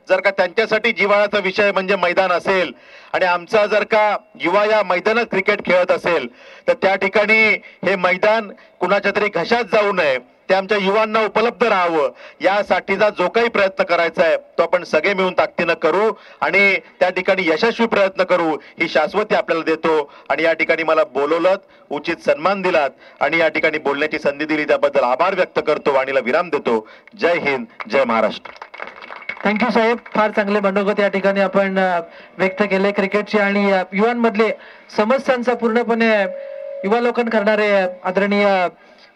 जर का त्यांच्यासाठी जिव्हाळ्याचा विषय म्हणजे मैदान असेल आणि आमचा जर का युवा या मैदानात क्रिकेट खेळत असेल तर त्या ठिकाणी हे मैदान कुणाच्या तरी घशात जाऊ नये, ते आमच्या युवांना उपलब्ध राहावं यासाठीचा जो काही प्रयत्न करायचा आहे तो आपण सगळे मिळून ताकदीनं करू आणि त्या ठिकाणी यशस्वी प्रयत्न करू ही शाश्वती आपल्याला देतो. आणि या ठिकाणी मला बोलवलं, उचित सन्मान दिलात आणि या ठिकाणी बोलण्याची संधी दिली त्याबद्दल आभार व्यक्त करतो. वाणीला विराम देतो. जय हिंद, जय महाराष्ट्र. थँक्यू साहेब, फार चांगले मनोगत या ठिकाणी आपण व्यक्त केले क्रिकेटची आणि युवांमधले समस्यांचा पूर्णपणे युवालोकन करणारे आदरणीय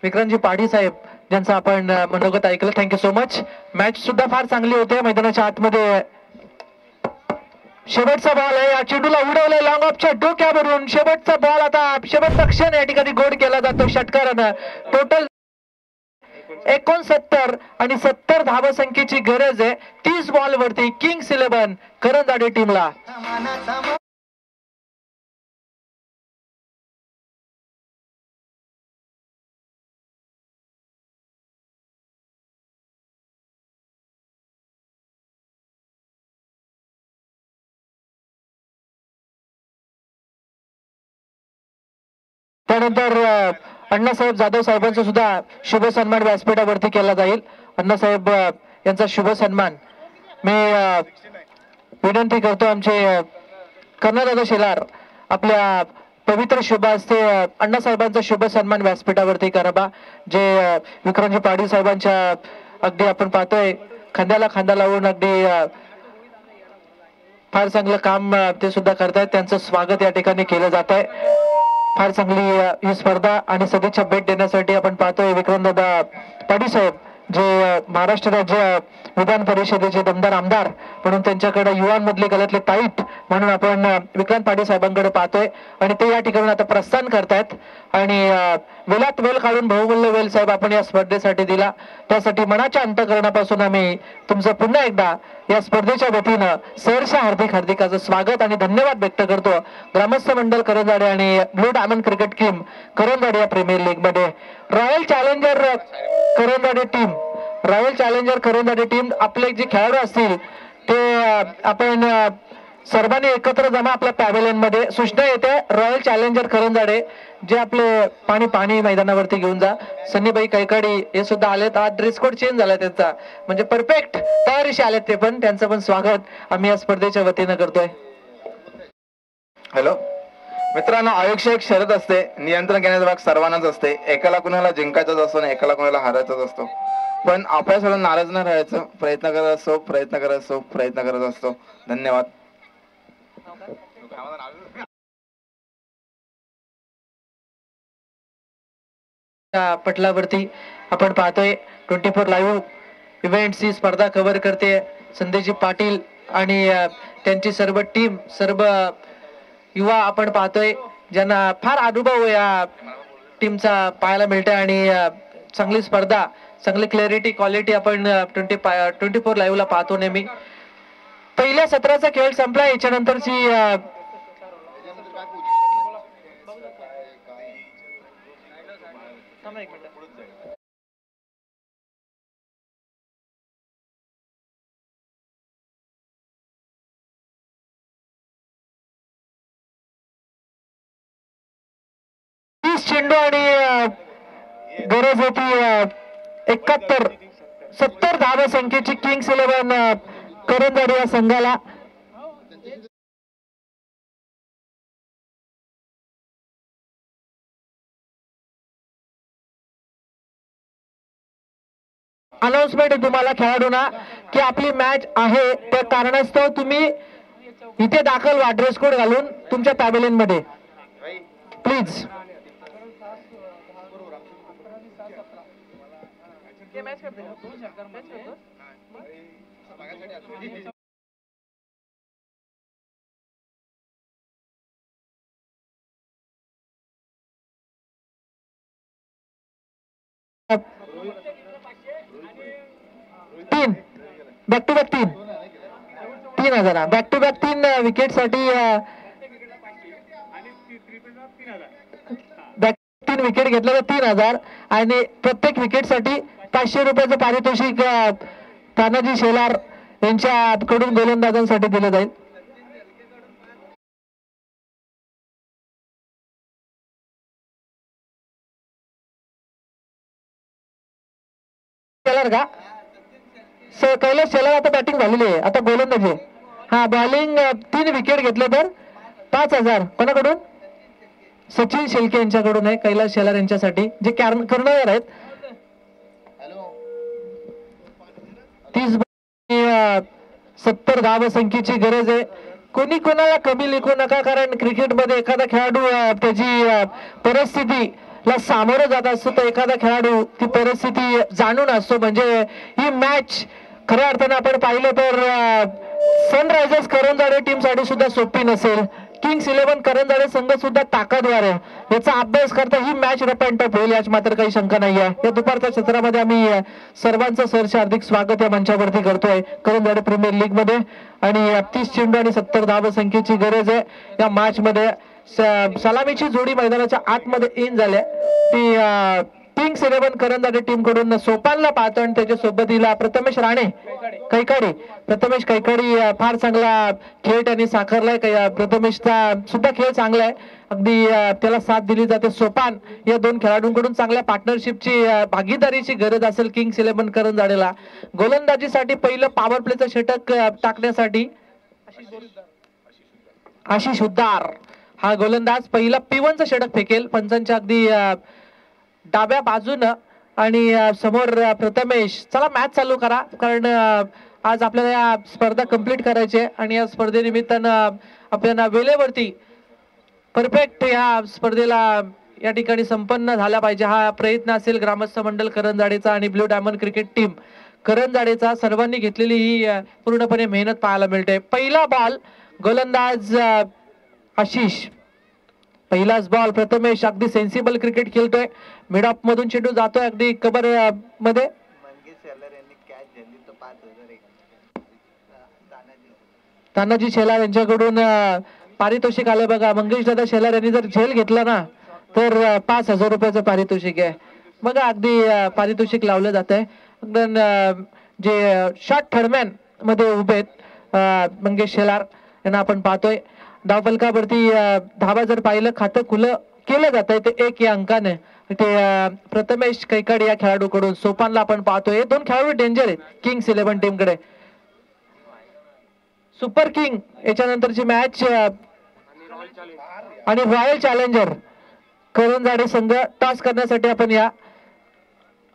विक्रांतजी पाडी साहेब ज्यांचं आपण मनोगत ऐकलं. Thank you so much. मॅच सुद्धा फार चांगली होते. मैदानाच्या आतमध्ये शेवटचा बॉल आहे, या चेंडूला उडवले लॉंग ऑफच्या डोक्यावरून. शेवटचा बॉल आता शेवटचा क्षण या ठिकाणी गोड केला जातो षटकारानं. टोटल 69 आणि 70 धावसंख्येची गरज आहे 30 बॉल वरती किंग्स 11 करंजाडे टीमला. त्यानंतर अण्णासाहेब जाधव साहेबांचा सुद्धा शुभ सन्मान व्यासपीठावरती केला जाईल. अण्णासाहेब यांचा शुभ सन्मान मी विनंती करतो आमचे कर्णदादा शेलार आपल्या पवित्र शुभ हस्ते अण्णासाहेबांचा शुभ सन्मान व्यासपीठावरती करावा. जे विक्रांतजी पाडी साहेबांच्या अगदी आपण पाहतोय खांद्याला खांदा लावून अगदी फार चांगलं काम ते सुद्धा करतायत. त्यांचं स्वागत या ठिकाणी केलं जात आहे. फार चांगली ही स्पर्धा आणि सदिच्छा भेट देण्यासाठी आपण पाहतोय विक्रमदादा पाडी साहेब जे महाराष्ट्र राज्य विधान परिषदेचे दमदार आमदार म्हणून त्यांच्याकडे युवांमधले गळ्यातले ताईत म्हणून आपण विक्रांत पाडी साहेबांकडे पाहतोय आणि ते या ठिकाणी आता प्रस्थान करतायत. आणि वेलात वेल काढून बहुमूल्य वेल साहेब आपण या स्पर्धेसाठी दिला, त्यासाठी मनाच्या अंतःकरणापासून आम्ही तुमचं पुन्हा एकदा या स्पर्धेच्या वतीनं सहर्ष हार्दिक हार्दिकाचं स्वागत आणि धन्यवाद व्यक्त करतो. ग्रामस्थ मंडळ करंजाडे आणि blue diamond cricket team Karanjade या प्रीमियर लीग मध्ये रॉयल चॅलेंजर करंजाडे टीम आपले जे खेळाडू असतील ते आपण सर्वांनी एकत्र जमा आपल्या पॅव्हेलियन मध्ये. सूचना येते रॉयल चॅलेंजर करंजाडे जे आपले पाणी मैदानावरती घेऊन जा. सन्नीबाई कैकाडी हे सुद्धा आलेत. आज ड्रेस कोड चेंज झाला त्यांचा, म्हणजे परफेक्ट तयारीशी आलेत ते पण. त्यांचं पण स्वागत आम्ही या स्पर्धेच्या वतीनं करतोय. हॅलो मित्रांनो, आयुष्य एक शर्यत असते. नियंत्रण घेण्याचा भाग सर्वांनाच असते. एकाला कुणाला जिंकायचाच असतो आणि एकाला कुणाला हारायचाच असतो. पण आपल्यासोबत नाराज न राहायचं, प्रयत्न करत असतो. धन्यवाद. पटलावरती आपण पाहतोय 24 लाईव्ह इव्हेंट्स ही स्पर्धा कव्हर करते संदेशजी पाटील आणि त्यांची सर्व टीम, सर्व युवा आपण पाहतोय ज्यांना फार अनुभव या टीमचा पाहायला मिळतोय आणि चांगली स्पर्धा, चांगली क्लॅरिटी, क्वालिटी आपण 24 लाईव्हला पाहतो नेहमी. पहिल्या सत्राचा खेळ संपला. याच्यानंतरची चेंडू आणि गरज होती 70 धावा संख्येची किंग्स 11 करंजाडे या संघाला. अनाउन्समेंट आहे तुम्हाला खेळाडूंना की आपली मॅच आहे, त्या कारणास्तव तुम्ही इथे दाखल व्हा ड्रेस कोड घालून तुमच्या पॅव्हेलियन मध्ये प्लीज. तीन back to back 3,000 back to back 3 wicket साठी बॅक 3 विकेट घेतलं तर 3,000 आणि प्रत्येक विकेट साठी 500 रुपयाचं पारितोषिक तानाजी शेलार यांच्याकडून गोलंदाजांसाठी दिलं जाईल. शेलार का कैलास शेलार आता बॅटिंग झालेली आहे, आता गोलंदाजी. हा बॉलिंग 3 विकेट घेतले तर 5,000 कोणाकडून? सचिन शेलके यांच्याकडून आहे कैलास शेलार यांच्यासाठी जे कर्णधार आहेत. 30 70 धावा संख्येची गरज आहे. कोणी कोणाला कमी लेखू नका, कारण क्रिकेटमध्ये एखादा खेळाडू त्याची परिस्थितीला सामोरं जात असतो तर एखादा खेळाडू ती परिस्थिती जाणून असतो. म्हणजे ही मॅच खऱ्या अर्थाने आपण पाहिलं तर सनरायझर्स करंजाडे टीम साठी सुद्धा सोपी नसेल. किंग्स 11 करंजाडे संघ सुद्धा ताकदवार आहे. याचा अभ्यास करता ही मॅच रफ अँड टफ होईल याची मात्र काही शंका नाही आहे. या दुपारच्या सत्रामध्ये आम्ही सर्वांचं सहर्ष हार्दिक स्वागत या मंचावरती करतोय करंजाडे प्रीमियर लीग मध्ये. आणि 30 चेंडू आणि 70 धावा संख्येची गरज आहे या मॅच मध्ये. सलामीची जोडी मैदानाच्या आतमध्ये इन झाल्या ती किंग्स 11 करंजाडे टीम कडून सोपानला पाहतो आणि त्याच्या सोबतीला प्रथमेश राणे प्रथमेश कैकाडी फार चांगला खेळ त्यांनी साकारलाय. प्रथमेशचा सुद्धा खेळ चांगला आहे, अगदी त्याला साथ दिली जाते. सोपान या 2 खेळाडूंकडून चांगल्या पार्टनरशिपची भागीदारीची गरज असेल किंग्स 11 करंजाडेला. गोलंदाजीसाठी पहिलं पॉवर प्लेचं षटक टाकण्यासाठी आशिष हुद्दार हा गोलंदाज पहिला P1चं षटक फेकेल पंचांच्या अगदी डाव्या बाजूनं. आणि समोर प्रथमेश. चला मॅच चालू करा, कारण आज आपल्याला या स्पर्धा कंप्लीट करायची आहे आणि या स्पर्धेनिमित्तानं आपल्याला वेळेवरती परफेक्ट या स्पर्धेला या ठिकाणी संपन्न झाला पाहिजे हा प्रयत्न असेल ग्रामस्थ मंडळ करंजाडेचा आणि ब्लू डायमंड क्रिकेट टीम करंजाडेचा. सर्वांनी घेतलेली ही पूर्णपणे मेहनत पाहायला मिळते. पहिला बॉल गोलंदाज आशिष, पहिलाच बॉल. प्रथमेश अगदी सेन्सिबल क्रिकेट खेळतोय, मिड ऑफ मधून चेंडू जातोय अगदी कबर मध्ये. तानाजी शेलार यांच्याकडून पारितोषिक आलं बघा. मंगेश दादा शेलार यांनी जर झेल घेतला ना तर 5,000 रुपयाचं पारितोषिक आहे. बघा अगदी पारितोषिक लावलं जात आहे. जे शॉर्ट थर्डमॅन मध्ये उभे आहेत मंगेश शेलार यांना आपण पाहतोय. धावफलकावरती धावा जर पाहिलं खातं खुलं केलं जात आहे ते 1 या अंकाने. ते प्रथमेश कैकाडी या खेळाडूकडून सोपानला आपण पाहतोय. 2 खेळाडू डेंजर आहेत किंग्स 11 टीम कडे. सुपर किंग याच्यानंतरची मॅच आणि रॉयल चॅलेंजर करंजाडे संघ टॉस करण्यासाठी आपण या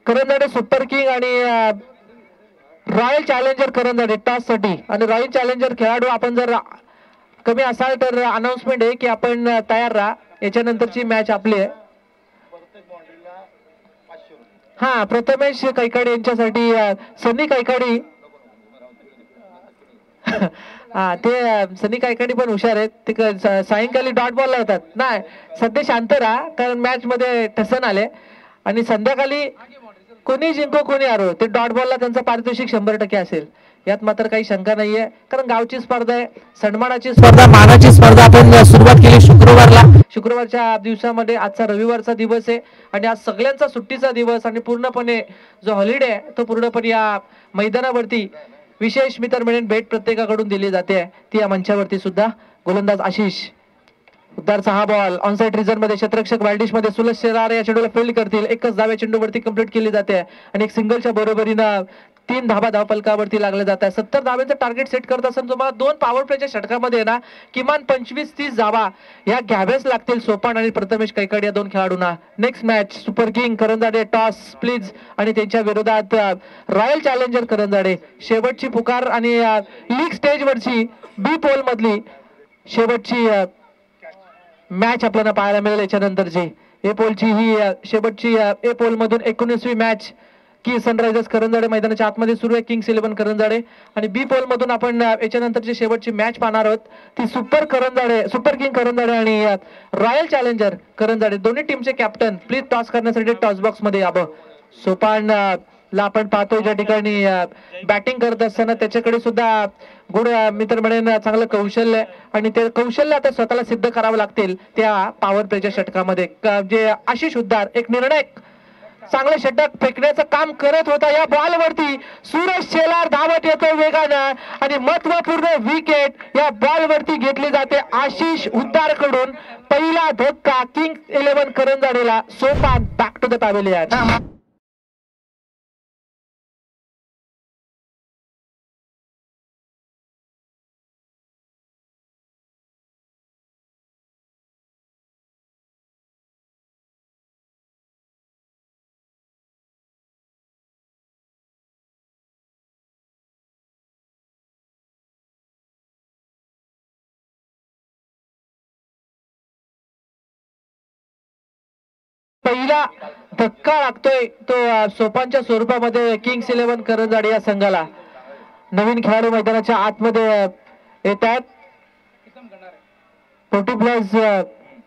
करंजाडे सुपर किंग आणि रॉयल चॅलेंजर करंजाडे टॉस साठी. आणि रॉयल चॅलेंजर खेळाडू आपण जर कमी असाल तर अनाउन्समेंट आहे की आपण तयार राहा, याच्यानंतरची मॅच आपली आहे. हा प्रथमेश कैकाडी यांच्यासाठी सनी कैकाडी. हा ते सनी कैकाडी पण हुशार आहेत. ते सायंकाळी डॉट बॉल लावतात. नाही सध्या शांत राहा, कारण मॅच मध्ये ठसन आले आणि संध्याकाळी कोणी जिंको कोणी हारो ते डॉट बॉलला त्यांचं पारितोषिक 100% असेल. यात मात्र काही शंका नाहीये, कारण गावची स्पर्धा आहे, सन्मानाची स्पर्धा, मानाची स्पर्धा आपण सुरुवात केली शुक्रवारच्या दिवसामध्ये. आजचा रविवारचा दिवस आहे आणि आज सगळ्यांचा सुट्टीचा दिवस आणि पूर्णपणे जो हॉलिडे आहे तो पूर्णपणे या मैदानावरती विशेष मी तर म्हणेन भेट प्रत्येकाकडून दिली जाते ती या मंचावरती सुद्धा. गोलंदाज आशिष, उद्धारचा हा बॉल ऑनसाइड रिझन मध्ये, क्षेत्ररक्षक वायडिश मध्ये सुलभ शेलार या चेंडूला फील्ड करतील. एकच धावे चेंडूवरती कंप्लीट केली जाते आणि एक सिंगलच्या बरोबरीनं 3 धाबा धावफलकावरती लागले जात आहे. 70 धाव्यांचं टार्गेट सेट करत असेल तुम्हाला 2 पॉवर प्लेच्या षटकामध्ये ना किमान 25-30 धावा या घ्याव्याच लागतील सोपान आणि प्रथमेश कैकाड या 2 खेळाडूंना. Next match super king Karanjade toss please आणि त्यांच्या विरोधात रॉयल चॅलेंजर करंजाडे. शेवटची पुकार आणि लीग स्टेजवरची बी पोल मधली शेवटची मॅच आपल्याला पाहायला मिळेल. याच्यानंतरची ए पोलची ही शेवटची ए पोल मधून 19वी मॅच की सनरायझर्स करंजाडे मैदानाच्या आतमध्ये सुरू आहे, किंग्स 11 करंजाडे. आणि बी पोल मधून आपण याच्यानंतरची शेवटची मॅच पाहणार आहोत ती सुपर किंग करंजाडे आणि रॉयल चॅलेंजर करंजाडे. दोन्ही टीमचे कॅप्टन प्लीज टॉस करण्यासाठी टॉस बॉक्स मध्ये यावं. सोपान ला आपण पाहतोय ज्या ठिकाणी बॅटिंग करत असताना त्याच्याकडे सुद्धा गुड मी तर म्हणेन चांगलं कौशल्य आहे आणि ते कौशल्य आता स्वतःला सिद्ध करावं लागतील त्या पॉवर प्लेच्या षटकामध्ये. जे आशिष उद्धार एक निर्णायक चांगलं षटक फेकण्याचं काम करत होता. या बॉल वरती सूरज शेलार धावत येतो वेगानं आणि महत्वपूर्ण विकेट या बॉल वरती घेतली जाते आशिष उद्धार कडून. पहिला धक्का किंग्स 11 करंजाडेला. Sopan back to the pavilion. पहिला धक्का लागतोय तो सोपानच्या स्वरूपामध्ये किंग्स 11 करंजाडे या संघाला. नवीन खेळाडू मैदानाच्या आतमध्ये येत आहेत. 40+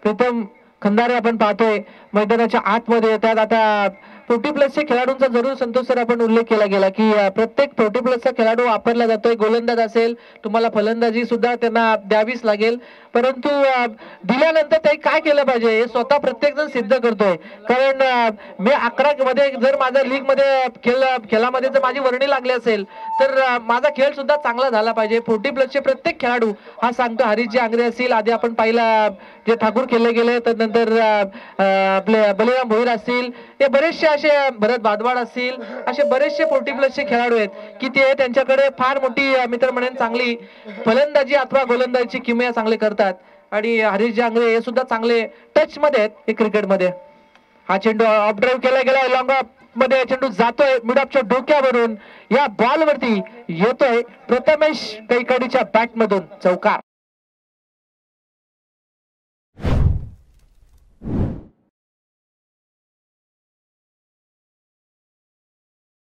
प्रीतम खंदारे आपण पाहतोय मैदानाच्या आतमध्ये येतात. आता 40+ चे खेळाडूंचा जरूर संतोष सर आपण उल्लेख केला गेला की प्रत्येक 40+ चा खेळाडू वापरला जातोय. गोलंदाज असेल तुम्हाला फलंदाजी सुद्धा त्यांना द्यावीच लागेल, परंतु दिल्यानंतर ते काय केलं पाहिजे हे स्वतः प्रत्येक जण सिद्ध करतोय. कारण मी 11 मध्ये जर माझ्या लीग मध्ये खेळामध्ये जर माझी वर्णी लागली असेल तर माझा खेळ सुद्धा चांगला झाला पाहिजे. 40+ चे प्रत्येक खेळाडू हा सांगतो. हरीशजी आंग्रे असतील, आधी आपण पाहिला जे ठाकूर खेळले गेले, तर नंतर आपले बलिराम भोईर असतील, हे बरेचसे असे भरत बादवाड असतील, असे बरेचसे 40+ चे खेळाडू आहेत की ते त्यांच्याकडे फार मोठी मित्र म्हणून चांगली फलंदाजी अथवा गोलंदाजीची किमया चांगले करतात. आणि हरीश आंग्रे हे सुद्धा चांगले टच मध्ये आहेत क्रिकेटमध्ये. हा चेंडू ऑफ ड्राईव्ह केला गेला, लॉंग ऑफ मध्ये चेंडू जातोय मिड ऑफच्या डोक्यावरून. या बॉल वरती येतोय प्रथमेश कैकाडीच्या बॅट मधून चौकार.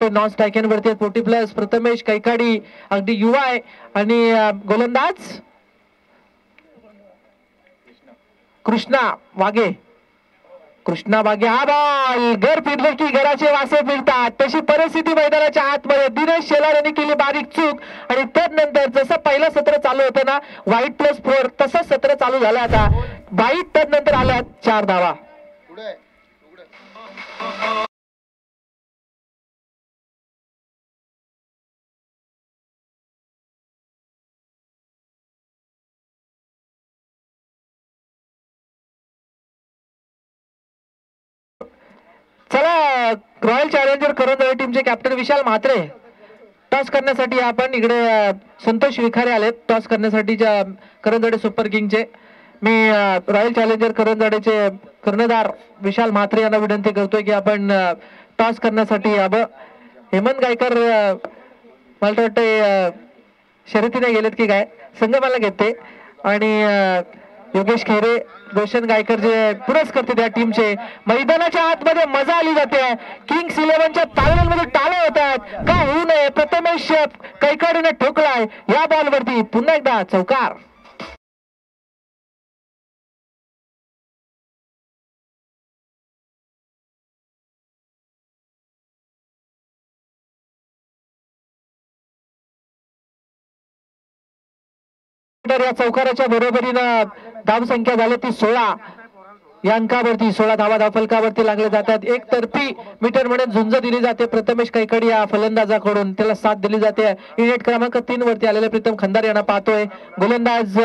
नॉन स्ट्रायकन वरती 40+ प्रथमेश कैकाडी अगदी युवा आहे आणि गोलंदाज कृष्णा वाघे. हा बॉल घर फिरले की घराचे वासे फिरतात तशी परिस्थिती मैदानाच्या आतमध्ये. दिनेश शेलार यांनी केली बारीक चूक आणि त्यानंतर जसं पहिलं सत्र चालू होतं ना white+4 तसंच सत्र चालू झालं. आता वाईट त्यानंतर आल्यात 4 धावा. चला रॉयल चॅलेंजर करंजाडे टीमचे कॅप्टन विशाल म्हात्रे टॉस करण्यासाठी आपण इकडे संतोष विखारे आलेत टॉस करण्यासाठी करंजाडे सुपर किंगचे. मी रॉयल चॅलेंजर करंजाडेचे कर्णधार विशाल म्हात्रे यांना विनंती करतोय की आपण टॉस करण्यासाठी यावं. हेमंत गायकर मला वाटतं शर्यतीने गेलेत की काय, संगमाला घेते आणि योगेश खेरे, रोशन गायकर जे पुरस्कर्ते त्या टीमचे. मैदानाच्या आतमध्ये मजा आली जाते. किंग्स 11च्या तालमध्ये टाळे होतात का होऊ नये. प्रथमेश कैकाडीने ठोकलाय या बॉल वरती पुन्हा एकदा चौकार. तर या चौकाराच्या बरोबरीनं धावसंख्या झाली ती 16 या अंकावरती 16 धावा धावफलकावरती लागले जातात. एक तर्फी मीटर म्हणून झुंज दिली जाते प्रथमेश कैकडी या फलंदाजाकडून, त्याला साथ दिली जाते. युनिट क्रमांक 3 वरती आलेले प्रीतम खंदार यांना पाहतोय. गोलंदाज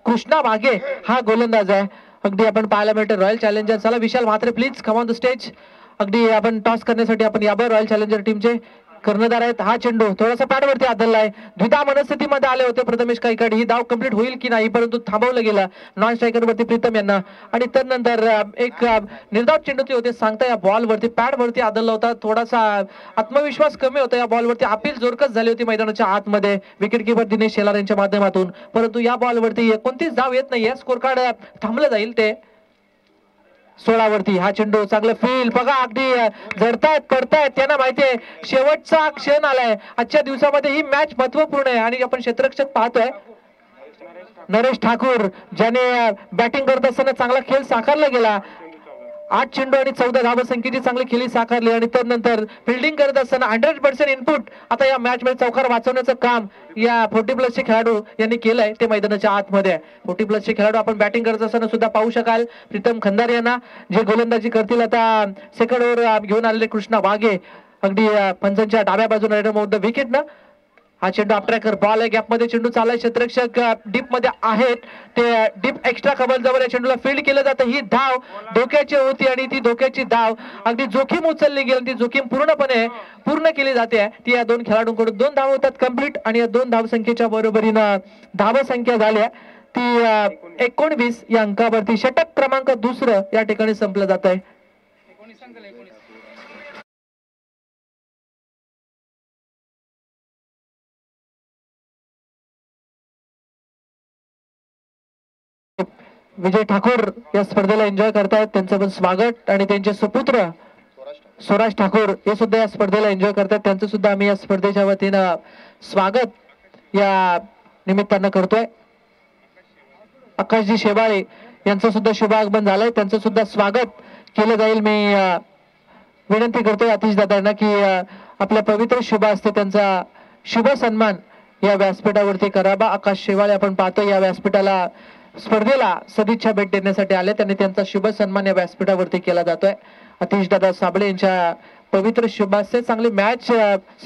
कृष्णा वाघे हा गोलंदाज आहे. अगदी आपण पाहायला मिळते रॉयल चॅलेंजर. चला Vishal Mhatre please come on the stage. अगदी आपण टॉस करण्यासाठी आपण यावर रॉयल चॅलेंजर टीमचे कर्णधार आहेत. हा चेंडू थोडासा पॅडवरती आदळलाय. द्विधा मनस्थितीमध्ये आले होते प्रथमेश कैकाडी. ही धाव कंप्लीट होईल की नाही परंतु थांबवलं गेलं नॉन स्ट्रायकर वरती प्रीतम यांना. आणि त्यानंतर एक निर्धाव चेंडू होते सांगता या बॉल वरती पॅड वरती आदळला होता. थोडासा आत्मविश्वास कमी होता या बॉल वरती. अपील जोरकस झाली होती मैदानाच्या आतमध्ये विकेट किपर दिनेश शेलार यांच्या माध्यमातून. परंतु या बॉल वरती 29 धाव येत नाहीये. स्कोर कार्ड थांबलं जाईल ते 16 वरती. हा चेंडू चांगलं फील बघा अगदी झडतायत पडतायत. त्यांना माहितीये शेवटचा क्षण आलाय. आजच्या दिवसामध्ये ही मॅच महत्वपूर्ण आहे आणि आपण क्षेत्ररक्षक पाहतोय नरेश ठाकूर ज्याने बॅटिंग करत असताना चांगला खेळ साकारला गेला. 8 चेंडू आणि 14 धावसंख्येची चांगली खेळी साकारली आणि त्यानंतर फिल्डिंग करत असताना 100% इनपुट आता या मॅच मध्ये चौकार वाचवण्याचं काम या 40+ चे खेळाडू यांनी केलंय ते मैदानाच्या आतमध्ये. 40+ चे खेळाडू आपण बॅटिंग करत असताना सुद्धा पाहू शकाल. प्रीतम खंदार यांना जे गोलंदाजी करतील आता सेकंड ओव्हर घेऊन आलेले कृष्णा वाघे अगदी पंचांच्या डाव्या बाजूने विकेट ना. हा चेंडू अपट्रॅकर बॉल आहे. गॅप मध्ये चेंडू चाललाय. क्षेत्ररक्षक डीप मध्ये आहेत. ते डीप एक्स्ट्रा कबल जवळ या चेंडूला फील्ड केलं जातं. ही धाव धोक्याची होती आणि ती धोक्याची धाव अगदी जोखीम उचलली गेली. ती जोखीम पूर्णपणे पूर्ण केली जाते. ती या दोन खेळाडूंकडून 2 धाव होतात कंप्लीट आणि या 2 धावसंख्येच्या बरोबरीनं धावसंख्या झाल्या ती 19 या अंकावरती. षटक क्रमांक 2 या ठिकाणी संपलं जात आहे. विजय ठाकूर या स्पर्धेला एन्जॉय करतायत. त्यांचं पण स्वागत आणि त्यांचे सुपुत्र स्वराज ठाकूर हे सुद्धा या स्पर्धेला एन्जॉय करतात. त्यांचं सुद्धा आम्ही या स्पर्धेच्या वतीनं स्वागत या निमित्तानं करतोय. आकाशजी शेवाळे यांचं सुद्धा शुभागमन झालंय. त्यांचं सुद्धा स्वागत केलं जाईल. मी विनंती करतोय आतिश दादांना की आपल्या पवित्र शुभ असते त्यांचा शुभ सन्मान या व्यासपीठावरती करावा. आकाश शेवाळे आपण पाहतोय या व्यासपीठाला स्पर्धेला सदिच्छा भेट देण्यासाठी आले. त्यांनी त्यांचा शुभ सन्मान या व्यासपीठावरती केला जातोय. आतिश दादा साबळे यांच्या पवित्र शुभास्ते चांगली मॅच.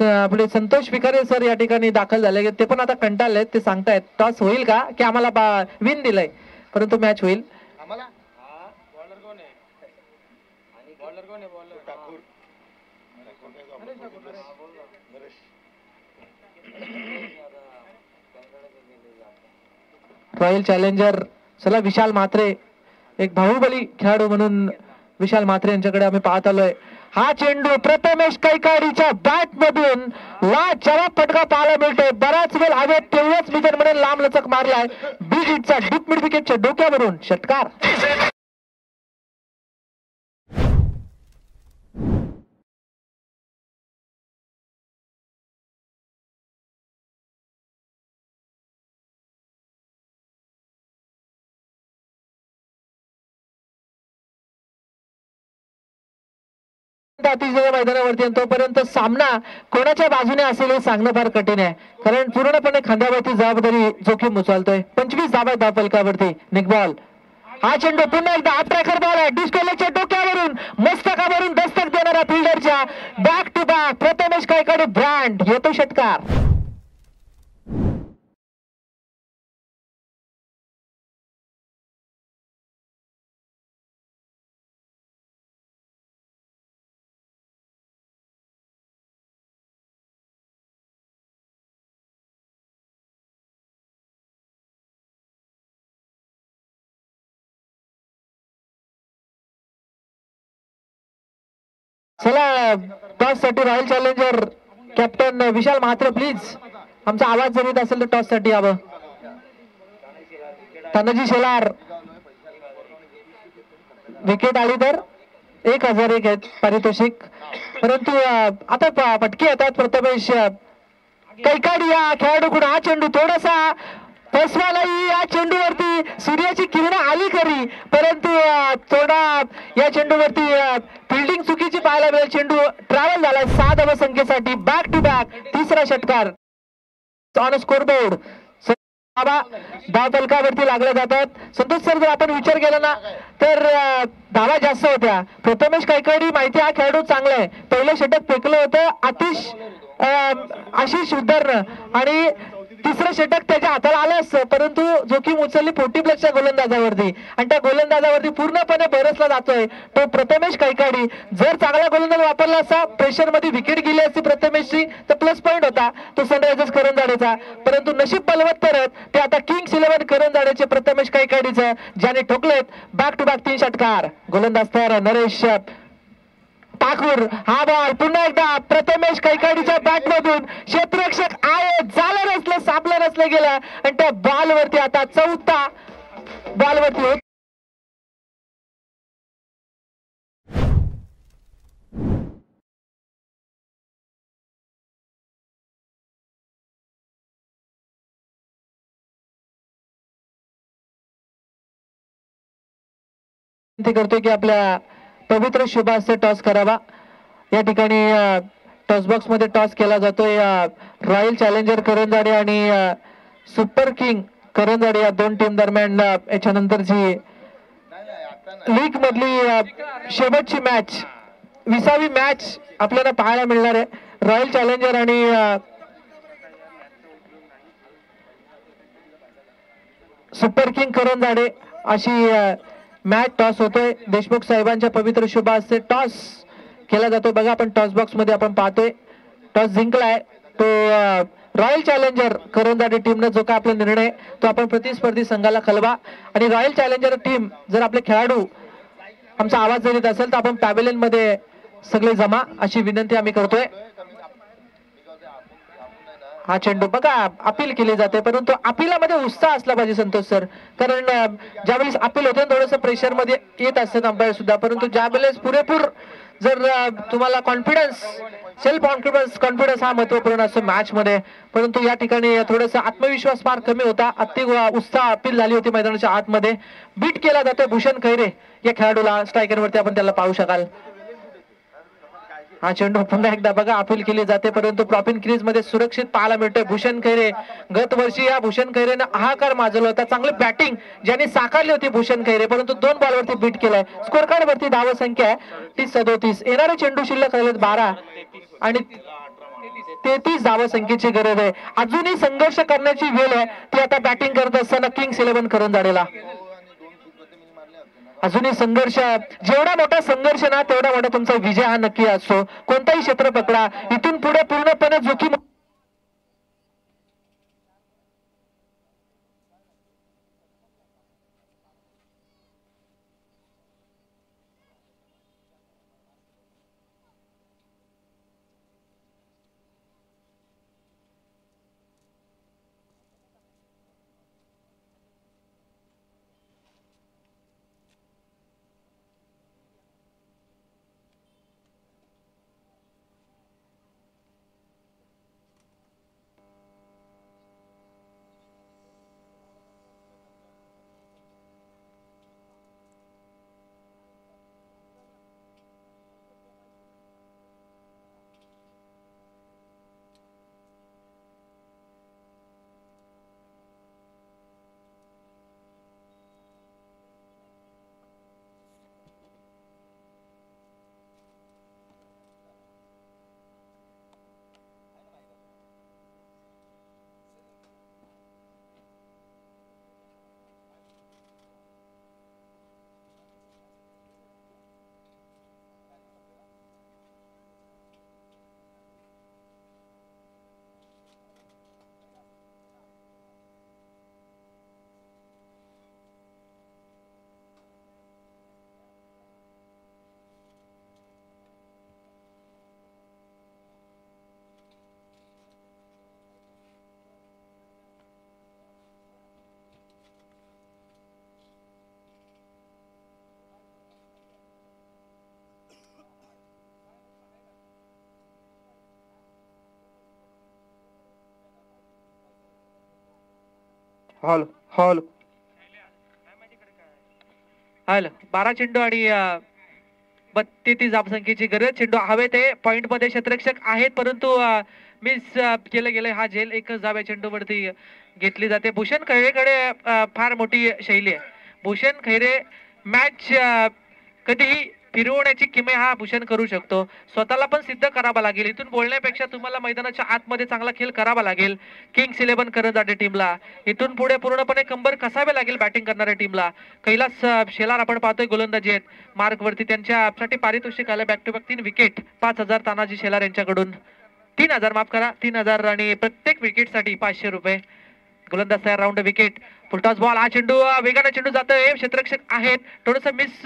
आपले संतोष विखारे सर या ठिकाणी दाखल झाले. ते पण आता कंटाळले. ते सांगतायत टॉस होईल का की आम्हाला विन दिलंय परंतु मॅच होईल. रॉयल चॅलेंजर चला विशाल म्हात्रे एक बाहुबली खेळाडू म्हणून विशाल म्हात्रे यांच्याकडे आम्ही पाहत आलोय. हा चेंडू प्रथमेश कैकाडीच्या बॅट मधून लाजवाब फटका पाहायला मिळतोय. बराच वेळ हवेत तेवढंच मीटर म्हणून लांब लचक मारलाय. बिग हिटचा डीप मिड विकेटच्या डोक्यावरून षटकार. मैदानावरती तोपर्यंत सामना कोणाच्या बाजूने असेल हे सांगणं फार कठीण आहे कारण पूर्णपणे खांद्यावरती जबाबदारी जोखीम उचलतोय. 25 धावा धाव फलकावरती निकबॉल. हा चेंडू पुन्हा एकदा अपट्रॅकर बॉल आहे. डिस्कोलेच्या डोक्यावरून मस्तकावरून दस्तक देणारा फिल्डरच्या back to back Prathamesh Kaikadi brand येतो षटकार. चला टॉस साठी royal challenger captain Vishal Mhatre please आमचा आवाज जर येत असेल तर टॉस साठी यावं. तानाजी शेलार विकेट आली तर 1001 आहेत पारितोषिक. परंतु आता पटके येतात प्रथमेश कैकाडी या खेळाडूकडून. हा चेंडू थोडासा फसवालाही या चेंडूवरती सूर्याची किरण आली खरी परंतु थोडा या चेंडूवरती फिल्डिंग चुकीची पाहायला मिळेल. चेंडू ट्रॅव्हल झाला 6 धावसंख्येसाठी. बॅक टू बॅक तिसरा षटकार ऑन स्कोर बोर्ड. धाव फलकावरती लागल्या जातात. संतोष सर, जर आपण विचार केला ना तर धावा जास्त होत्या. प्रथमेश कायकडी, माहिती हा खेळाडू चांगला आहे, पहिलं षटक फेकलं होतं आशिष उद्धरनं आणि तिसरं षटक त्याच्या हाताला आलं असतं, परंतु जोखीम उचलली 40+ गोलंदाजावरती आणि त्या गोलंदाजावरती पूर्णपणे बरसला जातोय तो प्रथमेश कायकाडी. जर चांगला गोलंदाज वापरला असता, प्रेशर मध्ये विकेट गेली असती प्रथमेशची तर प्लस पॉईंट होता तो सनरायझर्स करंजाडेचा, परंतु नशीब बलवत करत ते आता किंग्स 11 करंजाडेचे प्रथमेश कायकाडीचं ज्याने ठोकलेत बॅक टू बॅक 3 षटकार. गोलंदाज तयार नरेश ठाकूर. हा बॉल पुन्हा एकदा प्रथमेश कैकाडीच्या बॅट मधून क्षेत्ररक्षक आहे, झालं नसलं, सापलं नसलं गेलं आणि त्या बॉल वरती आता चौथा बॉल वरती करतोय की आपल्या पवित्र शुभासचे टॉस करावा. या ठिकाणी टॉस बॉक्स मध्ये टॉस केला जातोय. रॉयल चॅलेंजर करंजाडे आणि सुपर किंग करंजाडे या दोन टीम दरम्यान याच्यानंतरची लीग मधली शेवटची मॅच, 20वी मॅच आपल्याला पाहायला मिळणार आहे. रॉयल चॅलेंजर आणि सुपर किंग करंजाडे अशी मॅच टॉस होतोय. देशमुख साहेबांच्या पवित्र शुभ हस्ते टॉस केला जातो. बघा आपण टॉस बॉक्स मध्ये आपण पाहतोय टॉस जिंकलाय तो रॉयल चॅलेंजर करंजाडे टीमने. जो का आपला निर्णय तो आपण प्रतिस्पर्धी संघाला कळवा. आणि रॉयल चॅलेंजर टीम जर आपले खेळाडू आमचा आवाज जर येत असेल तर आपण पॅव्हेलियन मध्ये सगळे जमा अशी विनंती आम्ही करतोय. हा चेंडू बघा अपील केली जाते, परंतु अपिलामध्ये उत्साह असला पाहिजे संतोष सर, कारण ज्यावेळेस अपील होते थोडंसं प्रेशर मध्ये येत असतात अंपायर सुद्धा, परंतु ज्यावेळेस पुरेपूर जर तुम्हाला कॉन्फिडन्स, सेल्फ कॉन्फिडन्स हा महत्वपूर्ण असतो मॅच मध्ये. परंतु या ठिकाणी थोडासा आत्मविश्वास फार कमी होता. अति उत्साह अपील झाली होती मैदानाच्या आतमध्ये. बीट केला जातोय भूषण खैरे या खेळाडूला. स्ट्रायकर वरती आपण त्याला पाहू शकाल. हा चेंडू पुन्हा एकदा बघा अपील केली जाते, परंतु प्रॉपिन क्रीज मध्ये सुरक्षित पाहायला मिळतोय भूषण खैरे. गत वर्षी या भूषण खैरेनं हाहाकार माजवला होता. चांगली बॅटिंग ज्याने साकारली होती भूषण खैरे, परंतु 2 बॉलवरती बीट केलाय. स्कोर कार्ड वरती धाव संख्या आहे 30-37. येणारे चेंडू शिल्लक राहिलेत 12 आणि 33 धाव संख्येची गरज आहे. अजूनही संघर्ष करण्याची वेळ आहे ती आता बॅटिंग करत असताना किंग्स 11 करंजाडेला. अजूनही संघर्ष, जेवढा मोठा संघर्ष ना तेवढा मोठा तुमचा विजय हा नक्की असतो. कोणताही क्षेत्र पकडा, इथून पुढे पूर्णपणे जोखीम. हॉल 12 चेंडू आणि 32 धावसंख्येची गरज. चेंडू हवेत आहे, पॉइंट मध्ये क्षेत्ररक्षक आहेत, परंतु मिस केलं गेलंय. हा झेल एकच धाव या चेंडूवरती घेतली जाते. भूषण खैरेकडे फार मोठी शैली आहे. भूषण खैरे मॅच कधीही फिरवण्याची किमे हा भूषण करू शकतो. स्वतःला पण सिद्ध करावा लागेल. इथून बोलण्यापेक्षा तुम्हाला मैदानाच्या आतमध्ये चांगला खेळ करावा लागेल. किंग्स 11 करंजाडे टीमला इथून पुढे पूर्णपणे कंबर कसावे लागेल बॅटिंग करणाऱ्या टीमला. कैलास शेलार आपण पाहतोय गोलंदाजी आहेत मार्क वरती. त्यांच्यासाठी पारितोषिक आलं back to back 3 wicket. 5,000 Tanaji Shelar यांच्याकडून 3,000 माफ करा 3,000 आणि प्रत्येक विकेटसाठी 500 रुपये. गोलंदाज तयार राऊंड विकेट. Full toss ball. हा चेंडू वेगाने चेंडू जातोय. क्षेत्ररक्षक आहेत थोडस मिस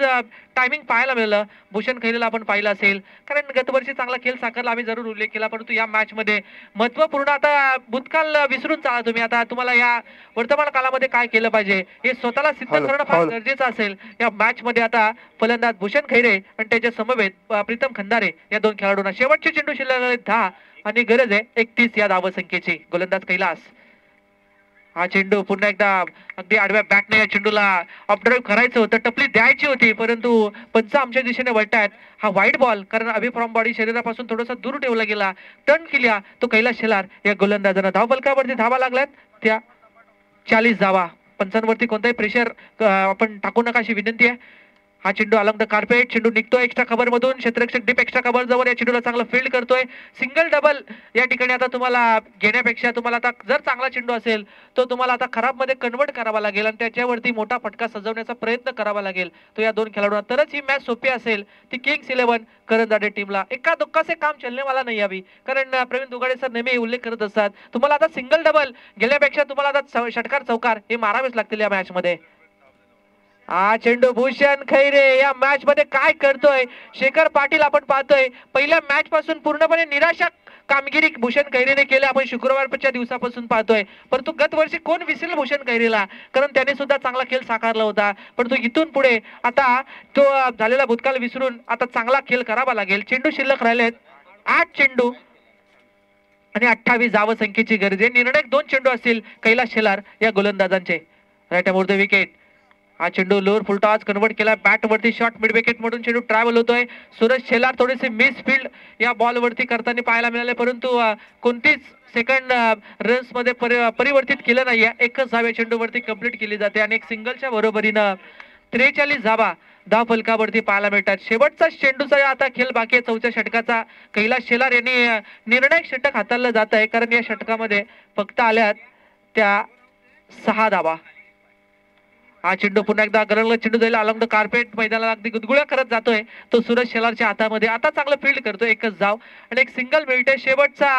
टायमिंग पाहायला मिळालं. भूषण खैरेला आपण पाहिलं असेल कारण गतवर्षी चांगला खेळ साकारला आम्ही जरूर उल्लेख केला. परंतु या मॅच मध्ये महत्वपूर्ण आता भूतकाळ विसरून चाला तुम्ही. आता तुम्हाला या वर्तमान काळामध्ये काय केलं पाहिजे हे स्वतःला सिद्ध करणं फार गरजेचं असेल. या मॅच मध्ये आता फलंदाज भूषण खैरे आणि त्याच्या समवेत प्रीतम खंदारे या 2 खेळाडूंना शेवटचे चेंडू शिल्लक 10 आणि गरज आहे 31 या धावसंख्येची. गोलंदाज कैलास. हा चेंडू पुन्हा एकदा अगदी आडव्या बॅटने या चेंडूला अपड्राईव्ह करायचं होतं. टपली द्यायची होती परंतु पंच आमच्या दिशेने वळतायत. हा वाईट बॉल कारण अभि फ्रॉम बॉडी शरीरापासून थोडासा दूर ठेवला गेला. टर्न केला तो कैलास शेलार या गोलंदाजानं. धावफलकावरती धावा लागल्यात त्या 40 धावा. पंचांवरती कोणताही प्रेशर आपण टाकू नका अशी विनंती आहे. हा चेंडू अलॉंग द कार्पेट. चेंडू निघतोय एक्स्ट्रा कव्हर मधून. क्षेत्ररक्षक डीप एक्स्ट्रा कव्हर जवळ या चेंडूला चांगला फील्ड करतोय. सिंगल डबल या ठिकाणी आता तुम्हाला घेण्यापेक्षा तुम्हाला आता जर चांगला चेंडू असेल तो तुम्हाला आता खराब मध्ये कन्वर्ट करावा लागेल आणि त्याच्यावरती मोठा फटका सजवण्याचा प्रयत्न करावा लागेल तो या 2 खेळाडूंना. तरच ही मॅच सोपी असेल ती किंग्स 11 करंजाडे टीमला. एका दुःखा से काम चलने वाला नाही हवी कारण प्रवीण दुगाडे सर नेहमी उल्लेख करत असतात तुम्हाला आता सिंगल डबल गेल्यापेक्षा तुम्हाला आता षटकार चौकार हे मारावेच लागतील या मॅच मध्ये. हा चेंडू भूषण खैरे या मॅच मध्ये काय करतोय. शेखर पाटील आपण पाहतोय पहिल्या मॅच पासून पूर्णपणे निराशा कामगिरी भूषण खैरेने केली. आपण शुक्रवारच्या दिवसापासून पाहतोय परंतु गत वर्षी कोण विसरेल भूषण खैरेला कारण त्याने सुद्धा चांगला खेळ साकारला होता. परंतु इथून पुढे आता तो झालेला भूतकाळ विसरून आता चांगला खेळ करावा लागेल. चेंडू शिल्लक राहिलेत 8 चेंडू आणि 28 धावसंख्येची गरज आहे. निर्णायक 2 चेंडू असतील कैलास शेलार या गोलंदाजांचे. Right about the wicket. हा चेंडू लोअर फुल टॉस कन्वर्ट केला बॅट वरती. शॉर्ट मिड विकेट मधून चेंडू ट्रॅव्हल होतोय. सूरज शेलार थोडेसे मिस फील्ड या बॉल वरती करताना पाहायला मिळाले परंतु कोणतीच सेकंड रन्स मध्ये परिवर्तित केलं नाहीये. एकच धाव चेंडू वरती कंप्लीट केली जाते आणि एक सिंगलच्या बरोबरीनं 43 धावा धाव फलकावरती पाहायला मिळतात. शेवटचा चेंडूचा आता खेळ बाकी आहे 4थ्या षटकाचा. कैलास शेलार यांनी निर्णायक षटक हाताळलं जात आहे कारण या षटकामध्ये फक्त आल्यात त्या 6 धावा. हा चेंडू पुन्हा एकदा गरंगला चेंडू जाईल अलॉंग द कार्पेट. मैदानाला अगदी गुदगुळ्या करत जातोय तो सूरज शेलारच्या हातामध्ये. आता चांगलं फील्ड करतोय. एकच धाव आणि एक सिंगल मिळते. शेवटचा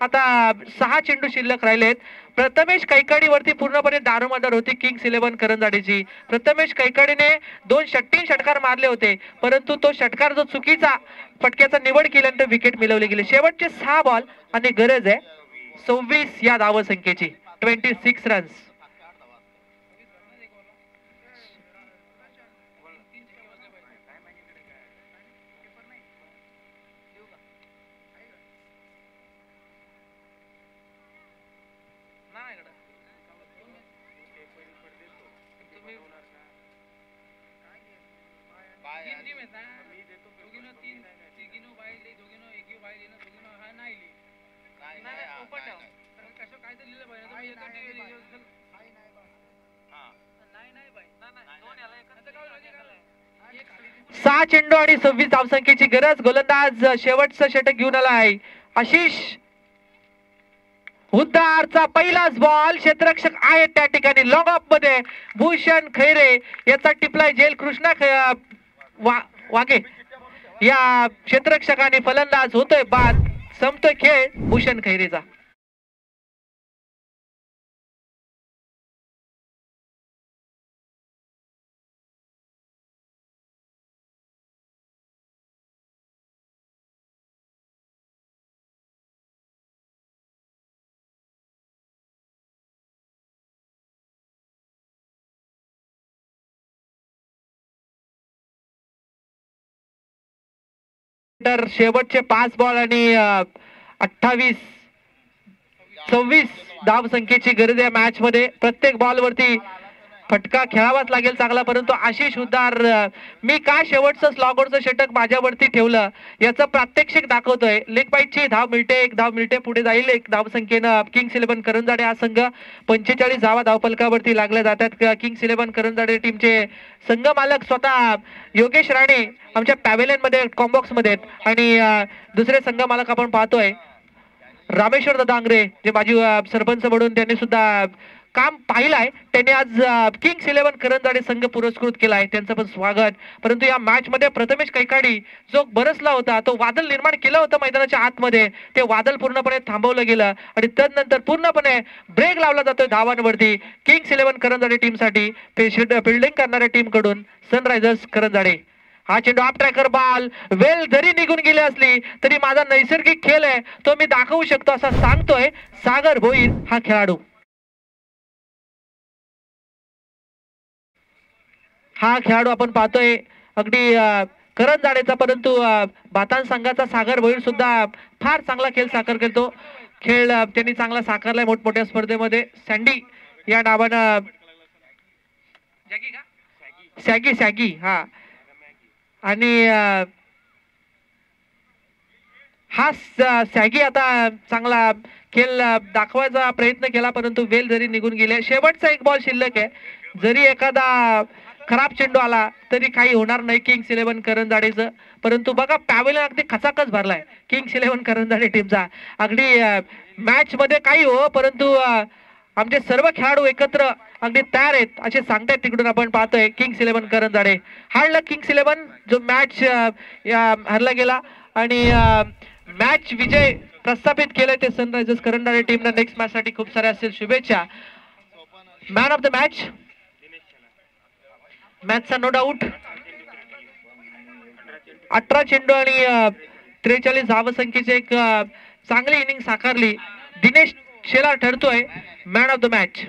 आता 6 चेंडू शिल्लक राहिलेत. प्रथमेश कैकाडी वरती पूर्णपणे दारोमदार होती किंग्स 11 करंजाडीची. प्रथमेश कैकाडीने 2 षटकार मारले होते परंतु तो षटकार जो चुकीचा फटक्याचा निवड केल्यानंतर विकेट मिळवली गेली. शेवटचे 6 बॉल आणि गरज आहे 26 या धावसंख्येची. 26 रन्स. सहा चेंडू आणि 26 धावसंख्येची गरज. गोलंदाज शेवटचं षटक घेऊन आला आहे आशिष हुद्दारचा पहिलाच बॉल. क्षेत्ररक्षक आहेत त्या ठिकाणी लॉंग ऑफ मध्ये. भूषण खैरे याचा टिपलाय जेल कृष्णा वागे या क्षेत्ररक्षकाने फलंदाज होतोय बाद. संपतोय खेळ भूषण खैरेचा. तर शेवटचे 5 बॉल आणि 26 धाव संख्येची गरज आहे मॅच मध्ये. प्रत्येक बॉल वरती फटका खेळावाच लागेल चांगला, परंतु आशिष उद्धार मी का शेवटचं स्लॉगरचं षटक माझ्यावरती ठेवलं याचं प्रात्यक्षिक दाखवतोय. लेग बाईटची धाव मिळते, 1 धाव मिळते, पुढे जाईल 1 धावसंख्येनं किंग्स 11 करंजाडे हा संघ. 45 धावा धावफलकावरती लागल्या जातात. किंग्स 11 करंजाडे टीमचे संघ मालक स्वतः योगेश राणे आमच्या पॅव्हेलियन मध्ये कॉम्बॉक्स मध्ये आणि दुसरे संघ मालक आपण पाहतोय रामेश्वर दादा आंग्रे जे माजी सरपंच म्हणून त्यांनी सुद्धा काम पाहिलंय. त्यांनी आज किंग्स 11 करंजाडे संघ पुरस्कृत केलाय, त्यांचं पण स्वागत. परंतु या मॅच मध्ये प्रथमेश कैकाडी जो बरसला होता, तो वादळ निर्माण केलं होतं मैदानाच्या आतमध्ये, ते वादळ पूर्णपणे थांबवलं गेलं आणि त्यानंतर पूर्णपणे ब्रेक लावला जातोय धावांवरती किंग्स 11 करंजाडे टीमसाठी. फिल्डिंग करणाऱ्या टीम कडून सनरायझर्स करंजाडे. हा चेंडू ऑफ ट्रॅकर बॉल वेल जरी निघून गेली असली तरी माझा नैसर्गिक खेळ आहे तो मी दाखवू शकतो असं सांगतोय सागर भोईर हा खेळाडू. हा खेळाडू आपण पाहतोय अगदी करंजाडेचा, परंतु बातान संघाचा सागर भोईर सुद्धा फार चांगला खेळ साकार करतो. खेळ त्यांनी चांगला साकारलाय मोठमोठ्या स्पर्धेमध्ये. सँडी या नावानं सॅगी हा आणि हा सॅगी आता चांगला खेळ दाखवायचा प्रयत्न केला, परंतु वेल जरी निघून गेले. शेवटचा 1 बॉल शिल्लक आहे. जरी एखादा खराब चेंडू आला तरी काही होणार नाही किंग्स 11 करंजाडेचं. परंतु बघा पॅव्हेलियन अगदी खचाखच भरलाय किंग्स 11 करंजाडे टीमचा. अगदी मॅच मध्ये काही हो, परंतु आमचे सर्व खेळाडू एकत्र अगदी तयार आहेत असे सांगतायत. तिकडून आपण पाहतोय किंग्स 11 करंजाडे हारला. किंग्स 11 जो मॅच हरला गेला आणि मॅच विजय प्रस्थापित केले ते सनरायझर्स करंजाडे टीमला. नेक्स्ट मॅच साठी खूप साऱ्या असतील शुभेच्छा. मॅन ऑफ द मॅच मॅचचा नो डाऊट 18 चेंडू आणि 43 धावसंख्येची एक चांगली इनिंग साकारली. दिनेश शेलार ठरतोय man of the match,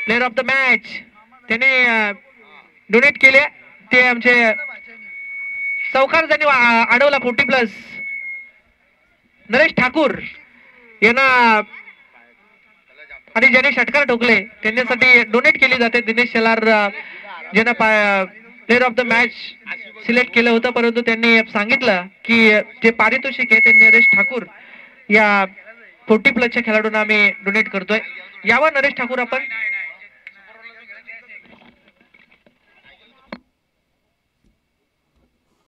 player of the match. त्याने डोनेट केले ते आमचे चौकार ज्यांनी अडवला 40+ नरेश ठाकूर यांना आणि ज्यांनी षटकार ठोकले त्यांच्यासाठी डोनेट केली जाते. दिनेश शेलार ज्यांना player of the match select केलं होतं, परंतु त्यांनी सांगितलं की जे पारितोषिक आहे ते नरेश ठाकूर या 40+ खेळाडूंना आम्ही डोनेट करतोय. यावर नरेश ठाकूर आपण